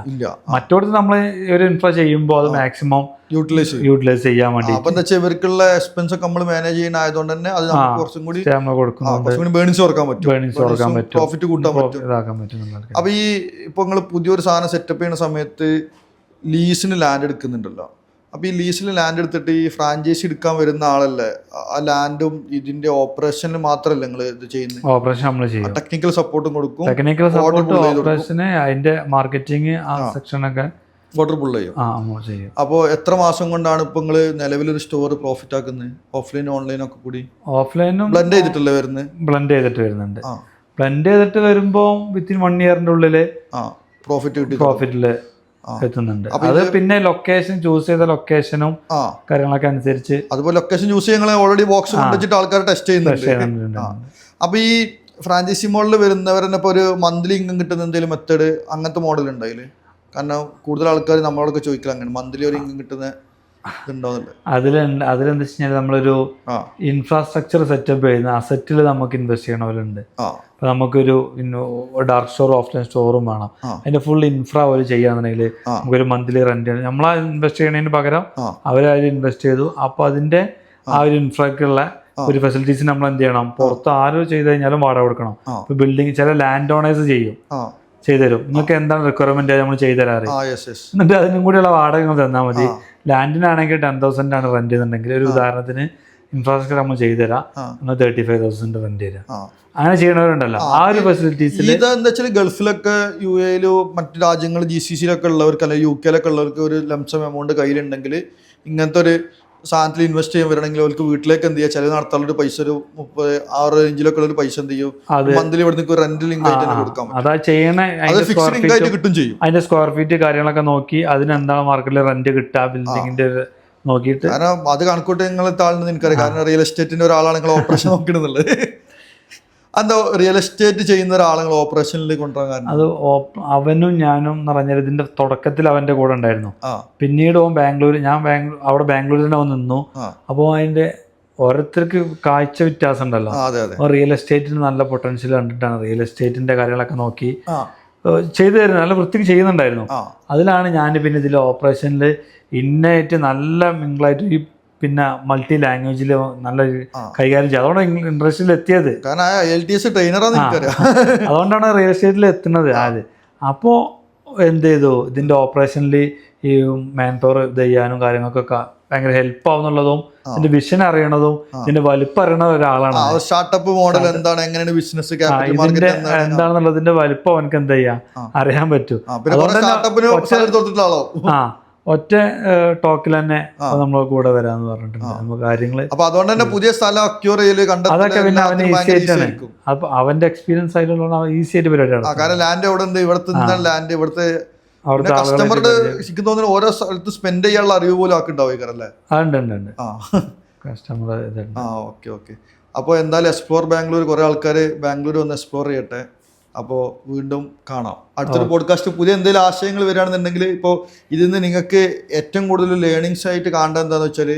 മറ്റോടത്ത് നമ്മൾ ഒരു ഇൻഫ്രാ ചെയ്യുമ്പോൾ അത് മാക്സിമം യൂട്ടിലൈസ് ചെയ്യാൻ വേണ്ടി. ഇവർക്കുള്ള എക്സ്പെൻസ് ഒക്കെ നമ്മൾ മാനേജ് ചെയ്യാനായതുകൊണ്ട് തന്നെ അത് കുറച്ചും കൂടി പ്രോഫിറ്റ് കൂട്ടാൻ പറ്റും. അപ്പൊ ഈ ഇപ്പൊ നിങ്ങൾ പുതിയൊരു സാധനം സെറ്റപ്പ് ചെയ്യുന്ന സമയത്ത് ലീസിന് ലാൻഡ് എടുക്കുന്നുണ്ടല്ലോ. അപ്പൊ ഈ ലീസിന് ലാൻഡ് എടുത്തിട്ട് ഈ ഫ്രാഞ്ചൈസി എടുക്കാൻ വരുന്ന ആളല്ലേ ആ ലാൻഡും ഇതിന്റെ ഓപ്പറേഷനിൽ മാത്രമല്ല നിങ്ങൾ ഇത് ചെയ്യുന്നത്? ഓപ്പറേഷൻ നമ്മൾ ചെയ്യും, ടെക്നിക്കൽ സപ്പോർട്ടും കൊടുക്കും. ടെക്നിക്കൽ സപ്പോർട്ട് ഓപ്പറേഷന് അതിന്റെ മാർക്കറ്റിംഗ് ആ സെക്ഷനൊക്കെ വാട്ടർ പുള്ള് ചെയ്യും. അപ്പോൾ എത്ര മാസം കൊണ്ടാണ് ഇപ്പൊ നിങ്ങള് നിലവിലൊരു സ്റ്റോർ പ്രോഫിറ്റ് ആക്കുന്നത്? ഓഫ്ലൈനും ഓൺലൈനും ഒക്കെ കൂടി? ഓഫ്ലൈനും ബ്ലെൻഡ് ചെയ്തിട്ടല്ലേ വരുന്നത്? ബ്ലെൻഡ് ചെയ്തിട്ട് വരുന്നുണ്ട്. ബ്ലെൻഡ് ചെയ്തിട്ട് വരുമ്പോ വിത്തിൻ 1 ഇയറിന്റെ ഉള്ളില് പ്രോഫിറ്റില് എത്തുന്നുണ്ട്. അത് പിന്നെ ലൊക്കേഷൻ ചൂസ് ചെയ്ത ലൊക്കേഷനും കാര്യങ്ങളൊക്കെ അനുസരിച്ച്. അതുപോലെ ലൊക്കേഷൻ ചൂസ് ചെയ്യാൻ ഓൾറെഡി ബോക്സ് കൊണ്ടുവച്ചിട്ട് ആൾക്കാർ ടെസ്റ്റ് ചെയ്യുന്നുണ്ട്. അപ്പൊ ഈ ഫ്രാഞ്ചൈസി മോഡൽ വരുന്നവരെന്നെ ഇപ്പൊ ഒരു മന്ത്ലി ഇൻകം കിട്ടുന്ന എന്തെങ്കിലും മെത്തേഡ് അങ്ങനത്തെ മോഡൽ ഉണ്ട് അതില്? കാരണം കൂടുതൽ ആൾക്കാർ നമ്മളോടൊക്കെ ചോദിക്കില്ല അങ്ങനെ മന്ത്ലി ഒരു ഇൻകം കിട്ടുന്ന അതിലെന്താ വെച്ച് കഴിഞ്ഞാൽ നമ്മളൊരു ഇൻഫ്രാസ്ട്രക്ചർ സെറ്റപ്പ് ചെയ്യുന്ന അസറ്റിൽ നമുക്ക് ഇൻവെസ്റ്റ് ചെയ്യണവരുണ്ട്. അപ്പൊ നമുക്കൊരു ഡാർക്ക് സ്റ്റോർ ഓഫ്ലൈൻ സ്റ്റോറും വേണം. അതിന്റെ ഫുൾ ഇൻഫ്രാ അവർ ചെയ്യാന്നുണ്ടെങ്കിൽ നമുക്കൊരു മന്ത്ലി റെന്റ് നമ്മളാ ഇൻവെസ്റ്റ് ചെയ്യണതിന് പകരം അവരതിൽ ഇൻവെസ്റ്റ് ചെയ്തു. അപ്പൊ അതിന്റെ ആ ഒരു ഇൻഫ്രാക്കുള്ള ഒരു ഫെസിലിറ്റീസ് നമ്മൾ എന്ത് ചെയ്യണം, പുറത്ത് ആരോ ചെയ്ത് കഴിഞ്ഞാലും വാടക കൊടുക്കണം. ഇപ്പൊ ബിൽഡിംഗ് ചില ലാൻഡ് ഓണേഴ്സ് ചെയ്തുതരും. നിങ്ങൾക്ക് എന്താണ് റിക്വയർമെന്റ് നമ്മൾ ചെയ്തുതരാറ്. എന്നിട്ട് അതിനും കൂടിയുള്ള വാടക നിങ്ങൾ തന്നാൽ മതി. ലാൻഡിനാണെങ്കിൽ 10,000 ആണ് റെന്റ് ചെയ്യുന്നുണ്ടെങ്കിൽ ഒരു ഉദാഹരണത്തിന് ഇൻഫ്രാസ്ട്രക്ചർ നമ്മൾ ചെയ്തുതരാം, 35,000 റെന്റ് തരാം. അങ്ങനെ ചെയ്യണവരുണ്ടല്ലോ. ആ ഒരു ഫെസിലിറ്റീസിൽ ഇതെന്താ വെച്ചാൽ ഗൾഫിലൊക്കെ UAE മറ്റു രാജ്യങ്ങൾ GCC-ലൊക്കെ ഉള്ളവർക്ക് അല്ലെങ്കിൽ UK-ലൊക്കെ ഉള്ളവർക്ക് ഒരു ലംസം എമൗണ്ട് കയ്യിലുണ്ടെങ്കിൽ ഇങ്ങനത്തെ ഒരു സാധനത്തിൽ ഇൻവെസ്റ്റ് ചെയ്യാൻ വരണമെങ്കിൽ അവർക്ക് വീട്ടിലേക്ക് എന്ത് ചെയ്യുക, ചില നടത്താനുള്ള പൈസ ഒരു 30-6 റേഞ്ചിലൊക്കെ ഉള്ള ഒരു പൈസ എന്ത് ചെയ്യും, മന്ത്ലി ഇവിടുന്ന് റെന്റ് ലിങ്ക് ആയിട്ട് തന്നെ കൊടുക്കാൻ പറ്റും. അതാ ചെയ്യണ കിട്ടും ചെയ്യും. അതിന്റെ സ്ക്വയർ ഫീറ്റ് കാര്യങ്ങളൊക്കെ നോക്കി അതിനെന്താണ് മാർക്കറ്റിൽ റെന്റ് കിട്ടുക ബിൽഡിങ്ങിന്റെ നോക്കിയിട്ട്. കാരണം അത് കണക്കൂട്ടി നിങ്ങൾ താഴ്ന്നത് എനിക്കറിയാം. കാരണം റിയൽ എസ്റ്റേറ്റിന്റെ ഒരാളാണ് നിങ്ങൾ ഓപ്പറേഷൻ നോക്കണമെന്നുള്ളത്. എന്താ റിയൽ എസ്റ്റേറ്റ് ചെയ്യുന്ന ഒരാളുകൾ ഓപ്പറേഷനിൽ കൊണ്ടുവരാൻ കാരണം? അത് അവനും ഞാനും എന്ന് പറഞ്ഞാൽ ഇതിന്റെ തുടക്കത്തിൽ അവന്റെ കൂടെ ഉണ്ടായിരുന്നു. പിന്നീട് അവൻ അവിടെ ബാംഗ്ലൂരിൽ തന്നെ അവൻ നിന്നു. അപ്പോൾ അതിന്റെ ഓരോരുത്തർക്ക് കാഴ്ച വ്യത്യാസം ഉണ്ടല്ലോ. റിയൽ എസ്റ്റേറ്റിന് നല്ല പൊട്ടൻഷ്യൽ കണ്ടിട്ടാണ് റിയൽ എസ്റ്റേറ്റിന്റെ കാര്യങ്ങളൊക്കെ നോക്കി ചെയ്തു തരുന്നത്. നല്ല വൃത്തിക്ക് ചെയ്യുന്നുണ്ടായിരുന്നു. അതിലാണ് ഞാൻ പിന്നെ ഇതിൽ ഓപ്പറേഷനിൽ ഇന്നായിട്ട് നല്ല മിങ്കിളായിട്ട് ഈ പിന്നെ മൾട്ടി ലാംഗ്വേജിൽ നല്ല കൈകാര്യം ചെയ്യും. അതുകൊണ്ടാണ് ഇൻഡസ്ട്രിയിൽ എത്തിയത്. അതുകൊണ്ടാണ് റിയൽ എസ്റ്റേറ്റിൽ എത്തുന്നത് ആദ്യം. അപ്പോൾ എന്ത് ചെയ്തു, ഇതിന്റെ ഓപ്പറേഷനിൽ ഈ മാൻ പവർ ഇത് ചെയ്യാനും കാര്യങ്ങൾക്കൊക്കെ ഭയങ്കര ഹെൽപ്പ് ആവുന്നുള്ളതും ഇതിന്റെ വിഷൻ അറിയണതും ഇതിന്റെ വലിപ്പം അറിയണ ഒരാളാണ്. സ്റ്റാർട്ടപ്പ് മോഡൽ എന്താണ്, എങ്ങനെയാണ് ബിസിനസ്, ഇതിന്റെ എന്താണെന്നുള്ളതിന്റെ വലിപ്പം അവനക്ക് എന്താ ചെയ്യാ അറിയാൻ പറ്റും. ഒറ്റ ടോക്കിൽ തന്നെ നമ്മൾ കൂടെ വരാന്ന് പറഞ്ഞിട്ടുണ്ട്. നമുക്ക് കാര്യങ്ങള് പുതിയ സ്ഥലം അതൊക്കെ പിന്നെ അവന് ഈസി ആയിട്ടാണ്. അപ്പൊ അവന്റെ എക്സ്പീരിയൻസ് ആയിട്ടുള്ള ഈസി ആയിട്ട് പരിപാടിയാണ്. ലാൻഡ് ഇവിടുത്തെ കസ്റ്റമറുടെ ഓരോ സ്ഥലത്ത് സ്പെൻഡ് ചെയ്യാനുള്ള അറിവ് പോലും ആക്കുണ്ടാവുമല്ലേ? കസ്റ്റമർ. ഓക്കെ. അപ്പോൾ എന്തായാലും എക്സ്പ്ലോർ ബാംഗ്ലൂർ കുറെ ആൾക്കാർ ബാംഗ്ലൂർ വന്ന് എക്സ്പ്ലോർ ചെയ്യട്ടെ. അപ്പോൾ വീണ്ടും കാണാം. അടുത്തൊരു പോഡ്കാസ്റ്റ് പുതിയ എന്തെങ്കിലും ആശയങ്ങൾ വരികയാണെന്നുണ്ടെങ്കിൽ ഇപ്പോൾ ഇതിൽ നിന്ന് നിങ്ങൾക്ക് ഏറ്റവും കൂടുതൽ ലേണിങ്സ് ആയിട്ട് കാണേണ്ടത് എന്താണെന്ന് വെച്ചാൽ,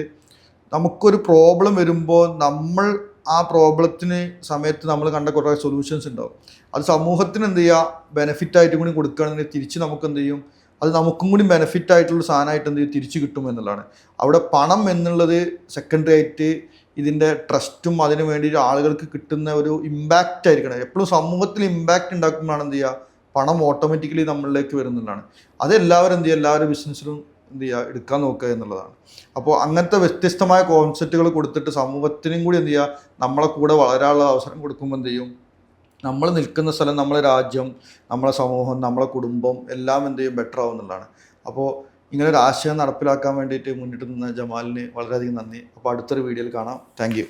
നമുക്കൊരു പ്രോബ്ലം വരുമ്പോൾ നമ്മൾ ആ പ്രോബ്ലത്തിന് സമയത്ത് നമ്മൾ കണ്ട കുറേ സൊല്യൂഷൻസ് ഉണ്ടാവും. അത് സമൂഹത്തിന് എന്ത് ചെയ്യുക, ബെനിഫിറ്റായിട്ട് കൂടി കൊടുക്കുകയാണെങ്കിൽ തിരിച്ച് നമുക്ക് എന്ത് ചെയ്യും, അത് നമുക്കും കൂടി ബെനിഫിറ്റ് ആയിട്ടുള്ള സാധനമായിട്ട് എന്ത് ചെയ്യും, തിരിച്ചു കിട്ടും എന്നുള്ളതാണ്. അവിടെ പണം എന്നുള്ളത് സെക്കൻഡറി ആയിട്ട് ഇതിൻ്റെ ട്രസ്റ്റും അതിന് വേണ്ടി ആളുകൾക്ക് കിട്ടുന്ന ഒരു ഇമ്പാക്റ്റ് ആയിരിക്കണം. എപ്പോഴും സമൂഹത്തിൽ ഇമ്പാക്റ്റ് ഉണ്ടാക്കുമ്പോഴാണ് എന്ത് ചെയ്യുക, പണം ഓട്ടോമാറ്റിക്കലി നമ്മളിലേക്ക് വരുന്നതാണ്. അത് എല്ലാവരും എന്ത് ചെയ്യുക, എല്ലാവരും ബിസിനസ്സിലും എന്ത് ചെയ്യുക, എടുക്കാൻ നോക്കുക എന്നുള്ളതാണ്. അപ്പോൾ അങ്ങനത്തെ വ്യത്യസ്തമായ കോൺസെപ്റ്റുകൾ കൊടുത്തിട്ട് സമൂഹത്തിനും കൂടി എന്ത് ചെയ്യുക, നമ്മളെ കൂടെ വളരാനുള്ള അവസരം കൊടുക്കുമ്പോൾ എന്ത് ചെയ്യും, നമ്മൾ നിൽക്കുന്ന സ്ഥലം, നമ്മളെ രാജ്യം, നമ്മളെ സമൂഹം, നമ്മളെ കുടുംബം എല്ലാം എന്ത് ചെയ്യും, ബെറ്റർ ആവും എന്നുള്ളതാണ്. അപ്പോൾ ഇങ്ങനെ ഒരു ആശയം നടപ്പിലാക്കാൻ വേണ്ടിയിട്ട് മുന്നിട്ട് നിന്ന ജമാലിന് വളരെയധികം നന്ദി. അപ്പോൾ അടുത്തൊരു വീഡിയോയിൽ കാണാം. Thank you.